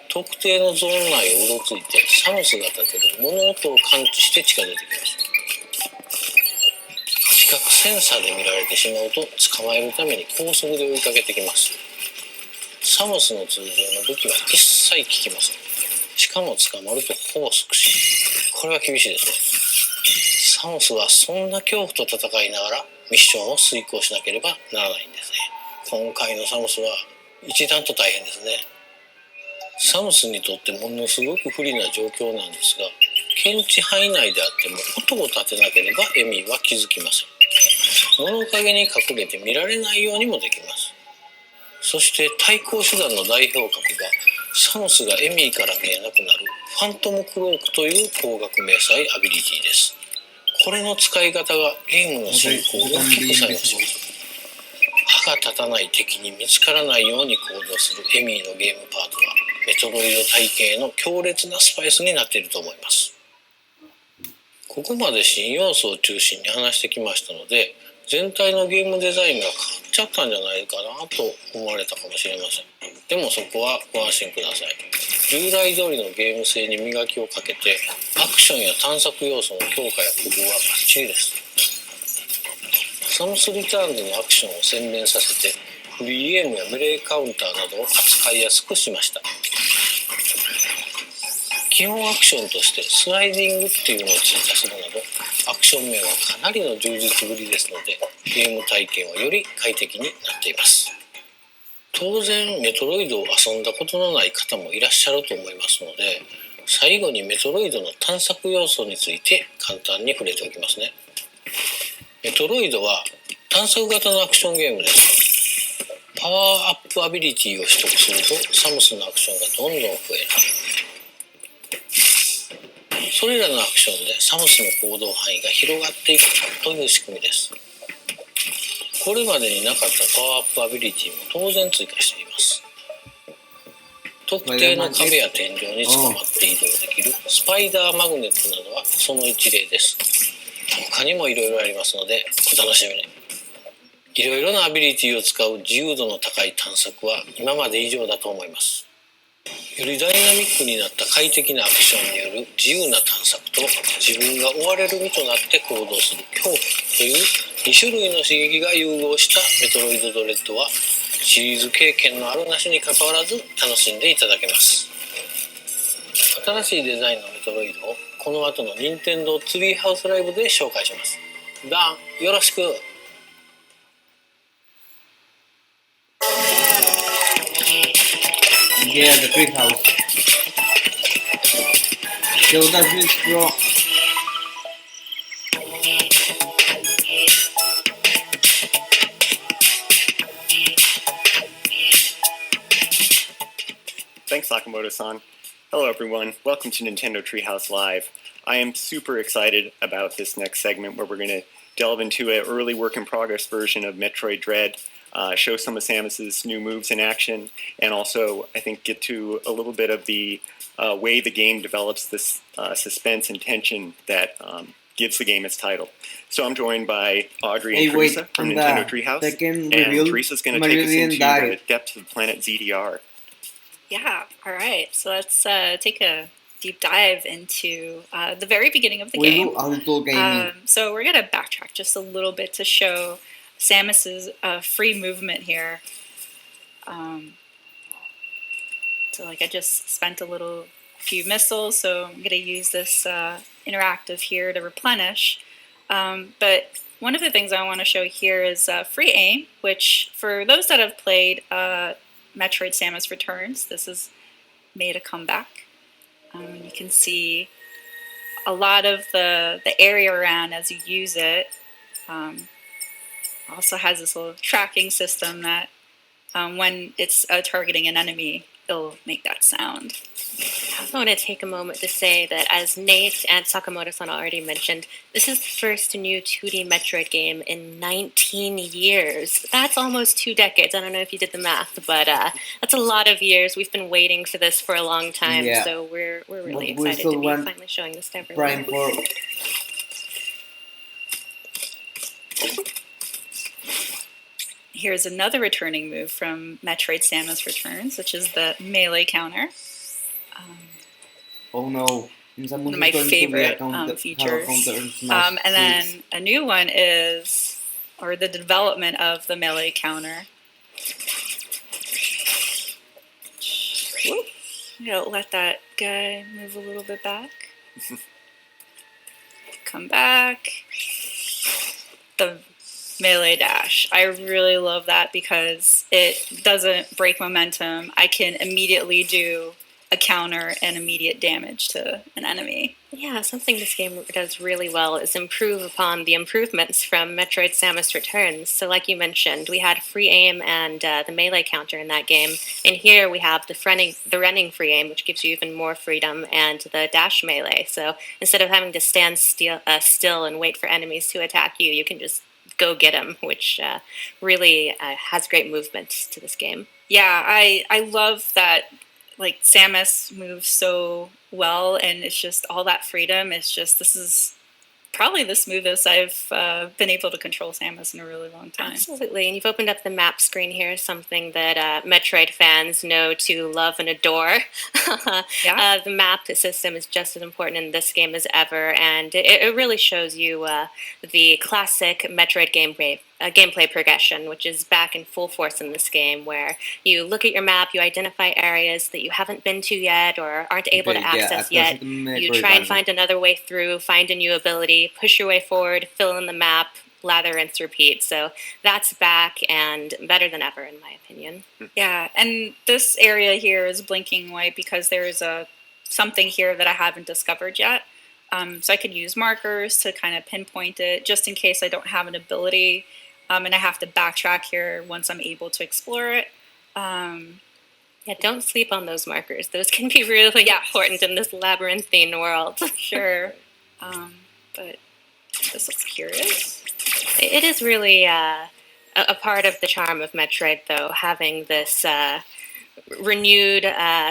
特定のゾーン内をうろついてサムスが立てる物音を感知して近づいてきます。視覚センサーで見られてしまうと捕まえるために高速で追いかけてきます。サムスの通常の武器は一切効きません。しかも捕まるとほぼ即死。これは厳しいですね。サムスはそんな恐怖と戦いながらミッションを遂行しなければならないんですね。今回のサムスは一段と大変ですね。サムスにとってものすごく不利な状況なんですが、検知範囲内であっても音を立てなければエミーは気づきません。物陰に隠れて見られないようにもできます。そして対抗手段の代表格がサムスがエミーから見えなくなるファントムクロークという高額迷彩アビリティです。これの使い方がゲームの進行を大きく作用します。歯が立たない敵に見つからないように行動するエミーのゲームパートはメトロイド体系の強烈なスパイスになっていると思います。ここまで新要素を中心に話してきましたので、全体のゲームデザインが変わっちゃったんじゃないかなと思われたかもしれません。でもそこはご安心ください。従来通りのゲーム性に磨きをかけてアクションや探索要素の強化や工夫はバッチリです。サムスリターンズのアクションを洗練させてフリーゲームやメレーカウンターなどを扱いやすくしました。基本アクションとしてスライディングっていうのを追加するなどアクション面はかなりの充実ぶりですので、ゲーム体験はより快適になっています。当然メトロイドを遊んだことのない方もいらっしゃると思いますので、最後にメトロイドの探索要素について簡単に触れておきますね。メトロイドは探索型のアクションゲームです。パワーアップアビリティを取得するとサムスのアクションがどんどん増える。それらのアクションでサムスの行動範囲が広がっていくという仕組みです。これまでになかったパワーアップアビリティも当然追加しています。特定の壁や天井に捕まって移動できるスパイダーマグネットなどはその一例です。他にもいろいろありますのでお楽しみに。いろいろなアビリティを使う自由度の高い探索は今まで以上だと思います。よりダイナミックになった快適なアクションによる自由な探索と自分が追われる身となって行動する恐怖という2種類の刺激が融合したメトロイドドレッドはシリーズ経験のあるなしにかかわらず楽しんでいただけます。新しいデザインのメトロイドをこの後の任天堂ツリーハウスライブで紹介します。ダンよろしく。Yeah, the treehouse. So does this bro. Thanks, Sakamoto-san. Hello, everyone. Welcome to Nintendo Treehouse Live. I am super excited about this next segment where we're going to delve into an early work-in-progress version of Metroid Dread, show some of Samus's new moves in action, and also, I think, get to a little bit of the way the game develops this suspense and tension that gives the game its title. So I'm joined by Audrey and Teresa from Nintendo Treehouse, and Teresa's going to take us into the depths of the planet ZDR. Yeah, all right. So let's take a deep dive into the very beginning of the We game. do a little gaming. So we're going to backtrack just a little bit to show Samus's free movement here. So like I just spent a few missiles, so I'm going to use this interactive here to replenish. But one of the things I want to show here is free aim, which for those that have played Metroid Samus Returns, this has made a comeback. You can see a lot of the area around as you use it. Also has this little tracking system that when it's targeting an enemy, it'll make that sound. I also want to take a moment to say that, as Nate and Sakamoto-san already mentioned, this is the first new 2D Metroid game in 19 years. That's almost 2 decades. I don't know if you did the math, but that's a lot of years. We've been waiting for this for a long time, so we're really excited to be finally showing this to everyone. Here's another returning move from Metroid Samus Returns, which is the melee counter. Oh no. One of my favorite features. And then a new one is, or the development of the melee counter. Whoop. I'm going to let that guy move a little bit back. Come back. The melee dash. I really love that because it doesn't break momentum. I can immediately do a counter and immediate damage to an enemy. Yeah, something this game does really well is improve upon the improvements from Metroid Samus Returns. So like you mentioned, we had free aim and the melee counter in that game. And here we have the running free aim, which gives you even more freedom, and the dash melee. So instead of having to stand still and wait for enemies to attack you, you can just go get them, which really has great movement to this game. Yeah, I love that. Like, Samus moves so well, and it's just all that freedom. It's just, this is probably the smoothest I've been able to control Samus in a really long time. Absolutely, and you've opened up the map screen here, something that Metroid fans know to love and adore. Yeah. The map system is just as important in this game as ever, and it really shows you the classic Metroid gameplay progression, which is back in full force in this game, where you look at your map, you identify areas that you haven't been to yet or aren't able to access yet. You try and find another way through, find a new ability, push your way forward, fill in the map, lather, rinse, repeat. So that's back and better than ever, in my opinion. Yeah, and this area here is blinking white because there's something here that I haven't discovered yet. So I could use markers to kind of pinpoint it, just in case I don't have an ability, and I have to backtrack here once I'm able to explore it. Yeah, don't sleep on those markers. Those can be really important in this labyrinthine world. Sure. But this looks curious. It is really a part of the charm of Metroid, though, having this renewed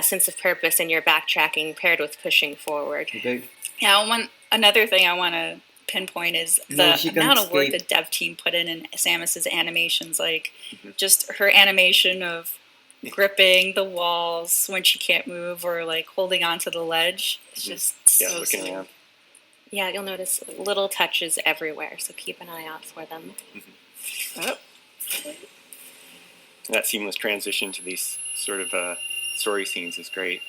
sense of purpose in your backtracking paired with pushing forward. Okay. Yeah, another thing I want to pinpoint is the amount of work the dev team put in Samus's animations. Like, just her animation of gripping the walls when she can't move, or like holding onto the ledge. It's just so looking around. Yeah, you'll notice little touches everywhere, so keep an eye out for them. Oh. That seamless transition to these sort of story scenes is great.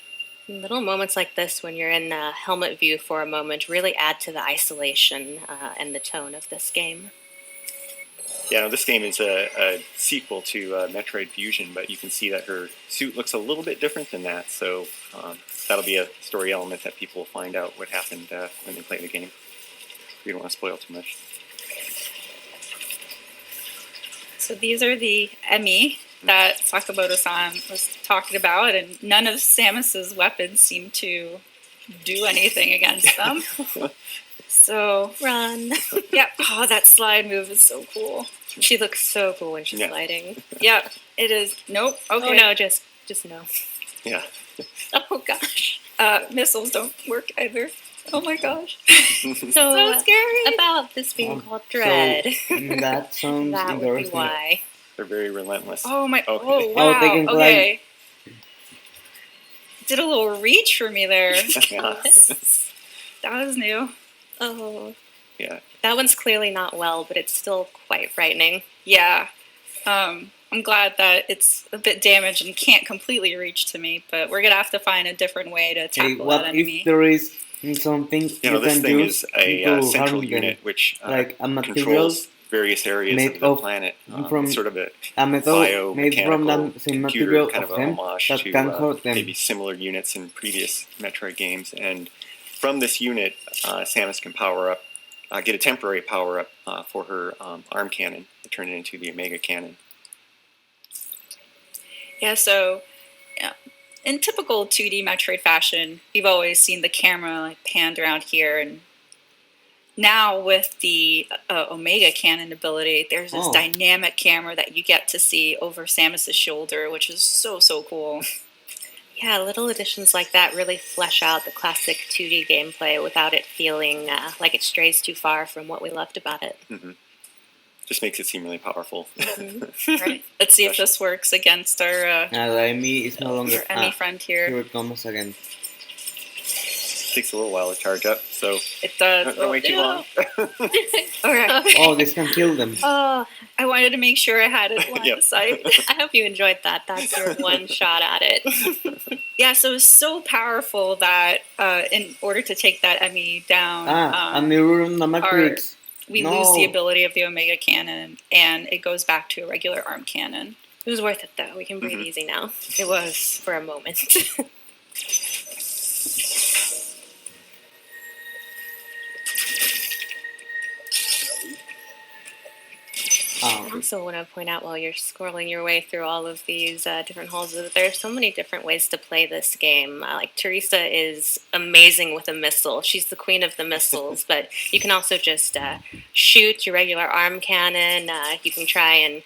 Little moments like this, when you're in helmet view for a moment, really add to the isolation and the tone of this game. Yeah, no, this game is a sequel to Metroid Fusion, but you can see that her suit looks a little bit different than that, so that'll be a story element that people will find out what happened when they play the game. We don't want to spoil too much. So these are the Emi that Sakamoto-san was talking about, and none of Samus's weapons seem to do anything against them. So run. Yep. Oh, that slide move is so cool. She looks so cool when she's sliding. Yep, it is. Nope. Okay. Oh no, just no. Yeah. Oh gosh. Missiles don't work either. Oh my gosh. So scary. About this being called Dread. So that sounds that would be why. They're very relentless. Oh my. Okay. Oh wow. Okay. did a little reach for me there. Yeah. That was new. Oh. Yeah. That one's clearly not well, but it's still quite frightening. Yeah. I'm glad that it's a bit damaged and can't completely reach to me, but we're gonna have to find a different way to Hey, tackle what that enemy. if there is something You know, you this can thing use is a to central harm unit them? which Like a material controls various areas made of the of planet. from Sort of a metal made from biomechanical the same computer, material kind of of a them homage that to can hurt them. maybe similar units in previous Metroid games. And from this unit, Samus can power up, get a temporary power up for her arm cannon, to turn it into the Omega Cannon. Yeah, so yeah, in typical 2D Metroid fashion, you've always seen the camera like panned around here, and now with the Omega Cannon ability, there's this Oh. dynamic camera that you get to see over Samus's shoulder, which is so cool. Yeah, little additions like that really flesh out the classic 2D gameplay without it feeling like it strays too far from what we loved about it. Mm-hmm. Just makes it seem really powerful. Right. Let's see if this works against our The Emmy is no longer. Emmy friend here. Here it comes again. Takes a little while to charge up, so It does. don't wait too long. Alright. Oh, this can kill them. Oh, I wanted to make sure I had it line Yep. of sight. I hope you enjoyed that. That's your one shot at it. Yeah, so it's so powerful that in order to take that Emmy down, A mirror on the matrix. we No. lose the ability of the Omega Cannon, and it goes back to a regular arm cannon. It was worth it, though. We can breathe Mhm. easy now. It was. For a moment. I also want to point out while you're scrolling your way through all of these different halls that there are so many different ways to play this game. Like Teresa is amazing with a missile. She's the queen of the missiles, but you can also just shoot your regular arm cannon. You can try and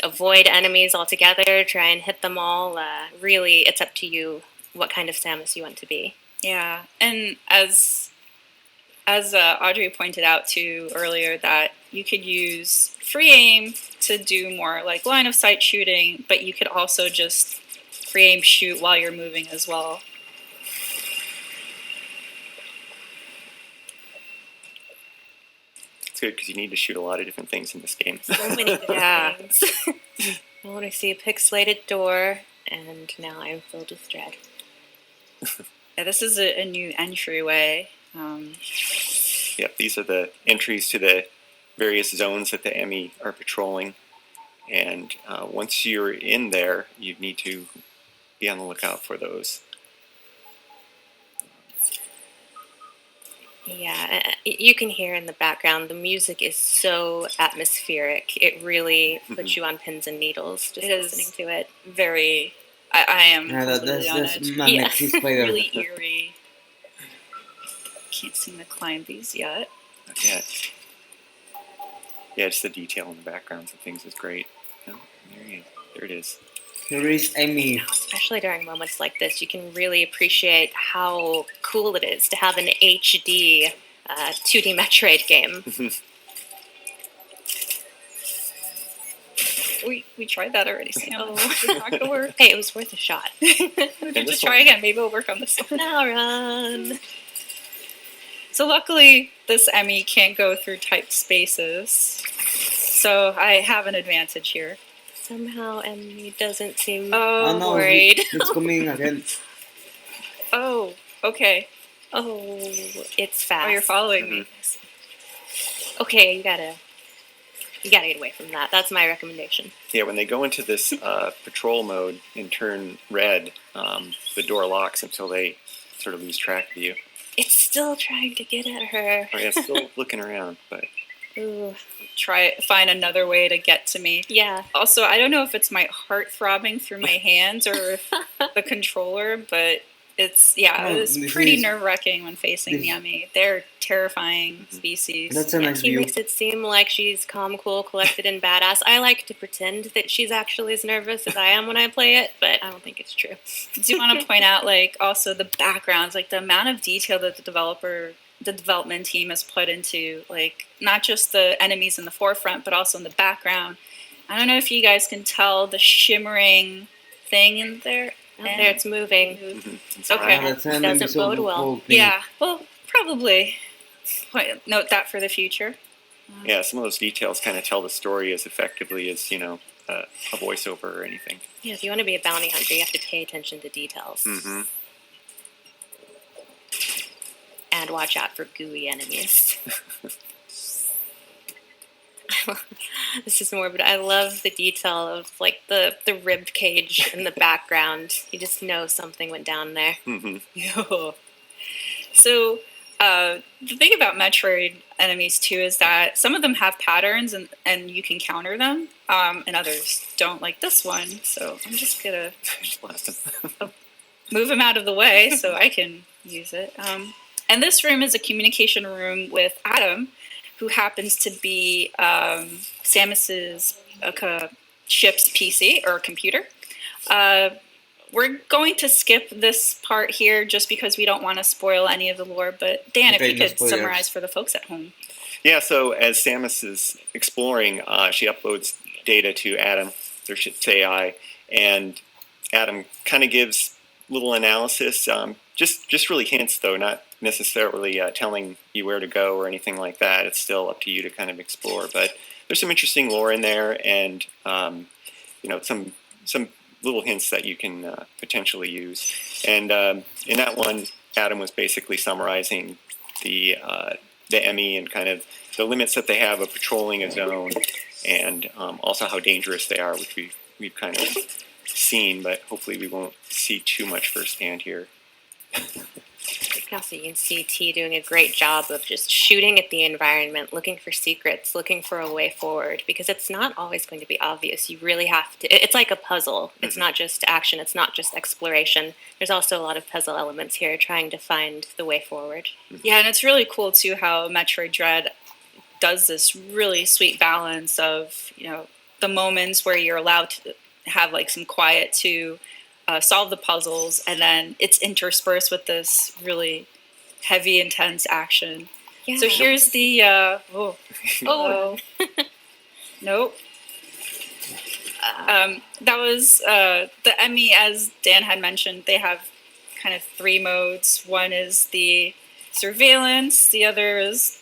avoid enemies altogether, try and hit them all. Really, it's up to you what kind of Samus you want to be. Yeah, and as Audrey pointed out too earlier, that you could use free aim to do more like line of sight shooting, but you could also just free aim shoot while you're moving as well. It's good because you need to shoot a lot of different things in this game. So many different Yeah. things. I want to see a pixelated door, and now I'm filled with dread. Yeah, this is a new entryway. Yep, these are the entries to the various zones that the Emmy are patrolling. And once you're in there, you need to be on the lookout for those. Yeah, you can hear in the background the music is so atmospheric. It really puts you on pins and needles just It is. listening to it. Very. I am Yeah, completely on that's edge. magnetic spider. Really eerie. Can't seem to climb these yet. Not yet. Yeah, just the detail in the backgrounds of things is great. Oh, there it is. Here is Emmy. Especially during moments like this, you can really appreciate how cool it is to have an HD 2D Metroid game. We tried that already, Sam. Oh. It's not gonna work. Hey, it was worth a shot. Just try again. Maybe it'll work on this one. Now run. So luckily, this Emmy can't go through tight spaces. So I have an advantage here. Somehow Emmy doesn't seem Oh no, worried. it's coming again. Oh, okay. Oh, it's fast. Oh, you're following me. Okay, you gotta get away from that. That's my recommendation. Yeah, when they go into this patrol mode and turn red, the door locks until they sort of lose track of you. It's still trying to get at her. Oh, yeah, still looking around, but Ooh. Find another way to get to me. Yeah. Also, I don't know if it's my heart throbbing through my hands or the controller, but it's Oh, it's this pretty is- nerve-wracking when facing the Emmy. They're terrifying species. That's a nice He view. makes it seem like she's calm, cool, collected, and badass. I like to pretend that she's actually as nervous as I am when I play it, but I don't think it's true. I do want to point out, like, also the backgrounds, like the amount of detail that the development team has put into, like, not just the enemies in the forefront, but also in the background. I don't know if you guys can tell the shimmering thing in there. Oh, there it's moving. Okay. That's That an doesn't invisible bode well. whole thing. Yeah, well, probably. Note that for the future. Yeah, some of those details kind of tell the story as effectively as, a voiceover or anything. Yeah, if you want to be a bounty hunter, you have to pay attention to details. Mm-hmm. And watch out for gooey enemies. This is more, but I love the detail of like the rib cage in the background. You just know something went down there. Mm-hmm. So the thing about Metroid enemies too is that some of them have patterns and you can counter them, and others don't, like this one. So I'm just gonna move him out of the way so I can use it. And this room is a communication room with Adam, who happens to be Samus's ship's PC or computer. We're going to skip this part here just because we don't want to spoil any of the lore. But Dan, Okay, if you no could spoilers. summarize for the folks at home. Yeah, so as Samus is exploring, she uploads data to Adam, their ship's AI, and Adam kind of gives little analysis, just really hints though, not necessarily telling you where to go or anything like that. It's still up to you to kind of explore, but there's some interesting lore in there, and some little hints that you can potentially use. And in that one, Adam was basically summarizing the Emmy and kind of the limits that they have of patrolling a zone, and also how dangerous they are, which we've kind of seen, but hopefully we won't see too much firsthand here. Also, you can see T doing a great job of just shooting at the environment, looking for secrets, looking for a way forward, because it's not always going to be obvious. You really have to, it's like a puzzle. It's not just action, it's not just exploration. There's also a lot of puzzle elements here, trying to find the way forward. Yeah, and it's really cool too how Metroid Dread does this really sweet balance of, the moments where you're allowed to have like some quiet to solve the puzzles, and then it's interspersed with this really heavy, intense action. Yeah. So here's the nope. That was the Emmy, as Dan had mentioned. They have kind of three modes. One is the surveillance. The other is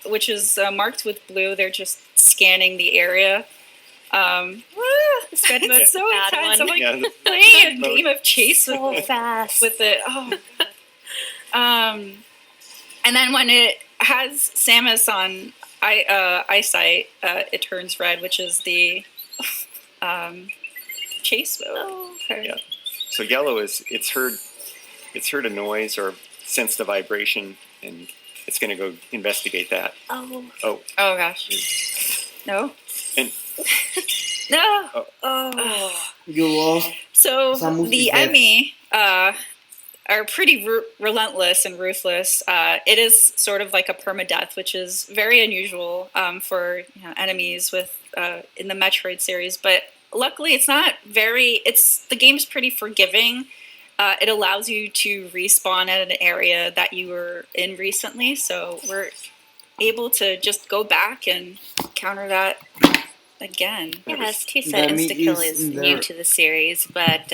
which is marked with blue. They're just scanning the area. This red mode's so Bad intense. one. I'm like playing a game of chase So fast. with it. Oh. And then when it has Samus on eyesight, it turns red, which is the chase mode. Oh, Yeah. So yellow is it's heard a noise or sensed a vibration, and it's going to go investigate that. Oh. Oh. Oh gosh. No. And No. Oh. You lost. So Samus is the dead. Emmy are pretty relentless and ruthless. It is sort of like a permadeath, which is very unusual for enemies with in the Metroid series. But luckily, it's not very. The game's pretty forgiving. It allows you to respawn at an area that you were in recently, so we're able to just go back and counter that again. Yes, T said Demi insta-kill is is in new there. to the series, but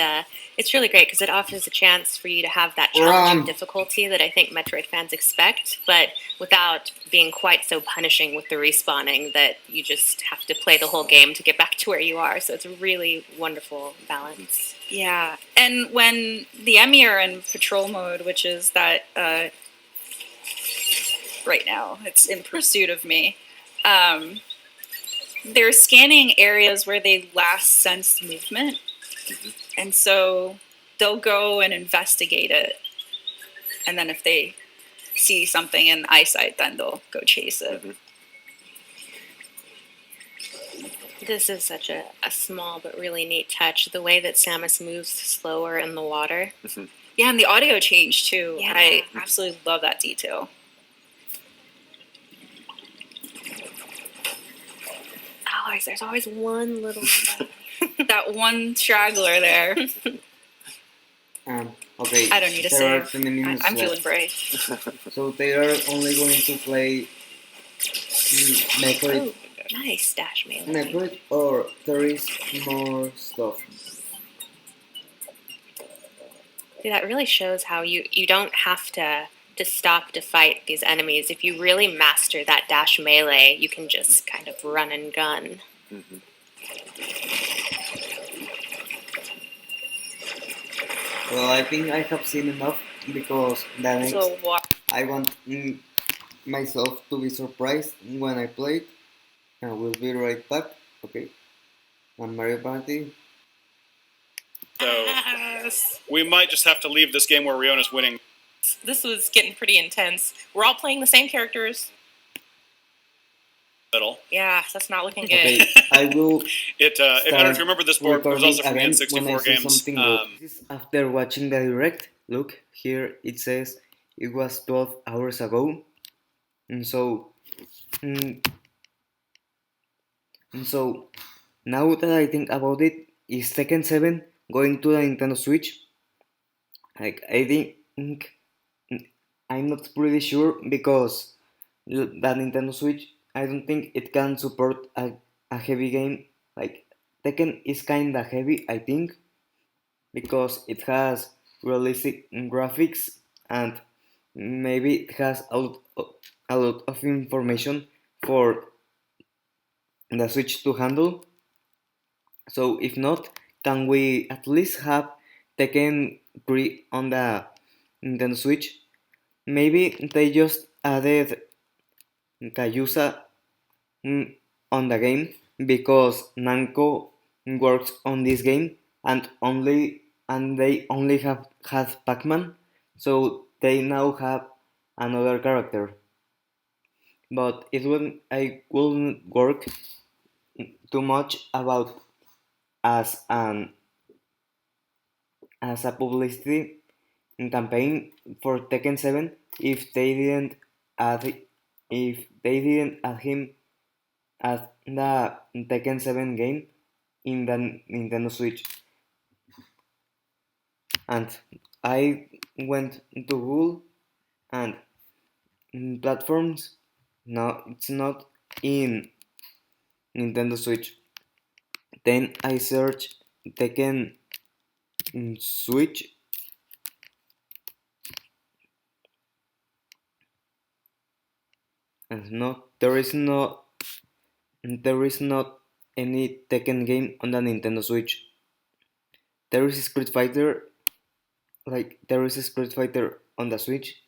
it's really great because it offers a chance for you to have that challenging difficulty that I think Metroid fans expect, but without being quite so punishing with the respawning that you just have to play the whole game to get back to where you are. So it's a really wonderful balance. Yeah, and when the Emmy are in patrol mode, which is that right now, it's in pursuit of me. They're scanning areas where they last sensed movement, and so they'll go and investigate it. And then if they see something in eyesight, then they'll go chase it. This is such a small but really neat touch. The way that Samus moves slower in the water. Yeah, and the audio change too. Yeah. I absolutely love that detail. Oh, there's always one little that one straggler there. Okay. I don't need to there are save. 20 minutes I'm feeling left. brave. So they are only going to play Metroid, Oh, nice dash melee. Metroid, or there is more stuff. that really shows how you don't have to stop to fight these enemies. If you really master that dash melee, you can just kind of run and gun. Mm-hmm. Well, I think I have seen enough because the next So what? I want myself to be surprised when I play it. I will be right back. Okay. And Mario Party. So we might just have to leave this game where Riona's winning. This was getting pretty intense. We're all playing the same characters. Little. Yeah, that's not looking good. Okay, I will. I don't know if you remember this board. It was also from the N64 games. This is after watching the direct. Look here, it says it was 12 hours ago, and so, and so now that I think about it, is Tekken 7 going to the Nintendo Switch? Like I think I'm not pretty sure because that Nintendo Switch, I don't think it can support a heavy game. Like Tekken is kinda heavy, I think, because it has realistic graphics and maybe it has a lot of information for the Switch to handle. So if not, can we at least have Tekken 3 on the Nintendo Switch? Maybe they just added Kayusa on the game because Namco works on this game and they only have had Pac-Man, so they now have another character. But I wouldn't work too much about as a publicity campaign for Tekken 7 if they didn't add him as the Tekken 7 game in the Nintendo Switch. And I went to Google and platforms. No, it's not in Nintendo Switch. Then I search Tekken Switch. And there is not any Tekken game on the Nintendo Switch. There is a Street Fighter, on the Switch,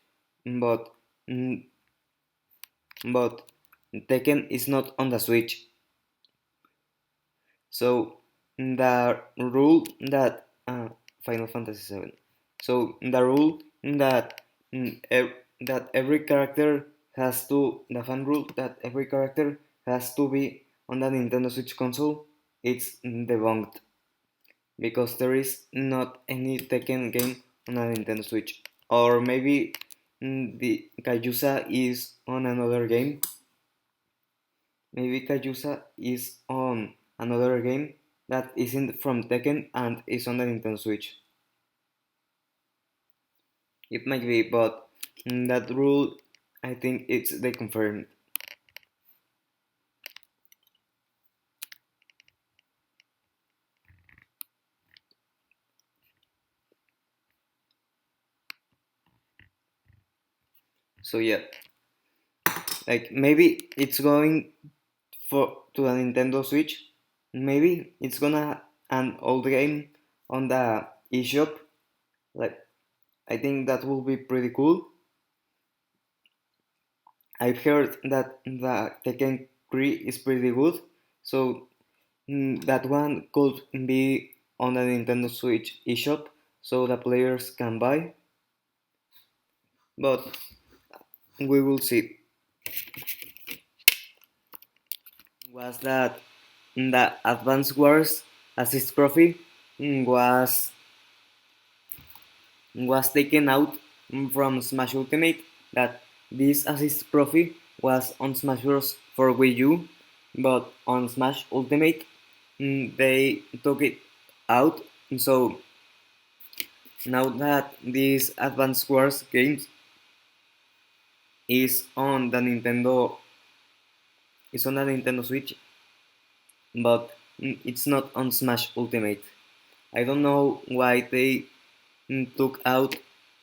but Tekken is not on the Switch. So the rule that Final Fantasy VII. So the rule that that every character has to the fan rule that every character has to be on the Nintendo Switch console, it's debunked because there is not any Tekken game on a Nintendo Switch. Or maybe the Kayusa is on another game. Maybe Kayusa is on another game that isn't from Tekken and is on the Nintendo Switch. It might be, but that rule, I think they confirmed. So yeah, like maybe it's going to the Nintendo Switch. Maybe it's gonna an old game on the eShop. Like I think that will be pretty cool. I've heard that the Tekken 3 is pretty good, so that one could be on the Nintendo Switch eShop so the players can buy. But we will see. Was that the Advance Wars Assist Trophy was taken out from Smash Ultimate? That this Assist Trophy was on Smash Bros. For Wii U, but on Smash Ultimate they took it out. So now that this Advance Wars games is on the Nintendo Switch, but it's not on Smash Ultimate. I don't know why they took out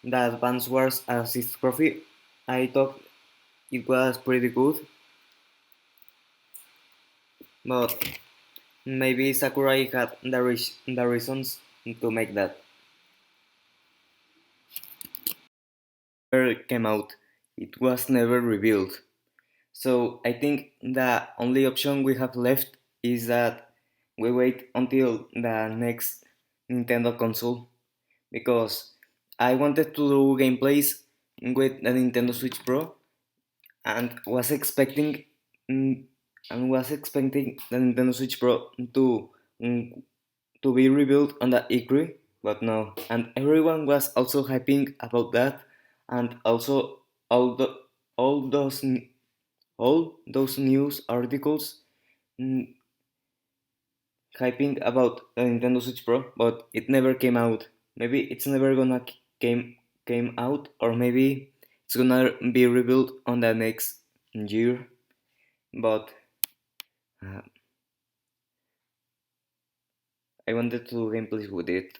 the Advance Wars Assist Trophy, I thought it was pretty good, but maybe Sakurai had the reasons to make that. Never came out, it was never revealed. So I think the only option we have left is that we wait until the next Nintendo console, because I wanted to do gameplays with the Nintendo Switch Pro and was expecting mm, the Nintendo Switch Pro mm, to be rebuilt on the E3, but no. And everyone was also hyping about that, and also all the all those all those news articles mm, hyping about the Nintendo Switch Pro, but it never came out. Maybe it's never gonna came out, or maybe it's gonna be rebuilt on the next year. But uh, I wanted to do gameplays with it,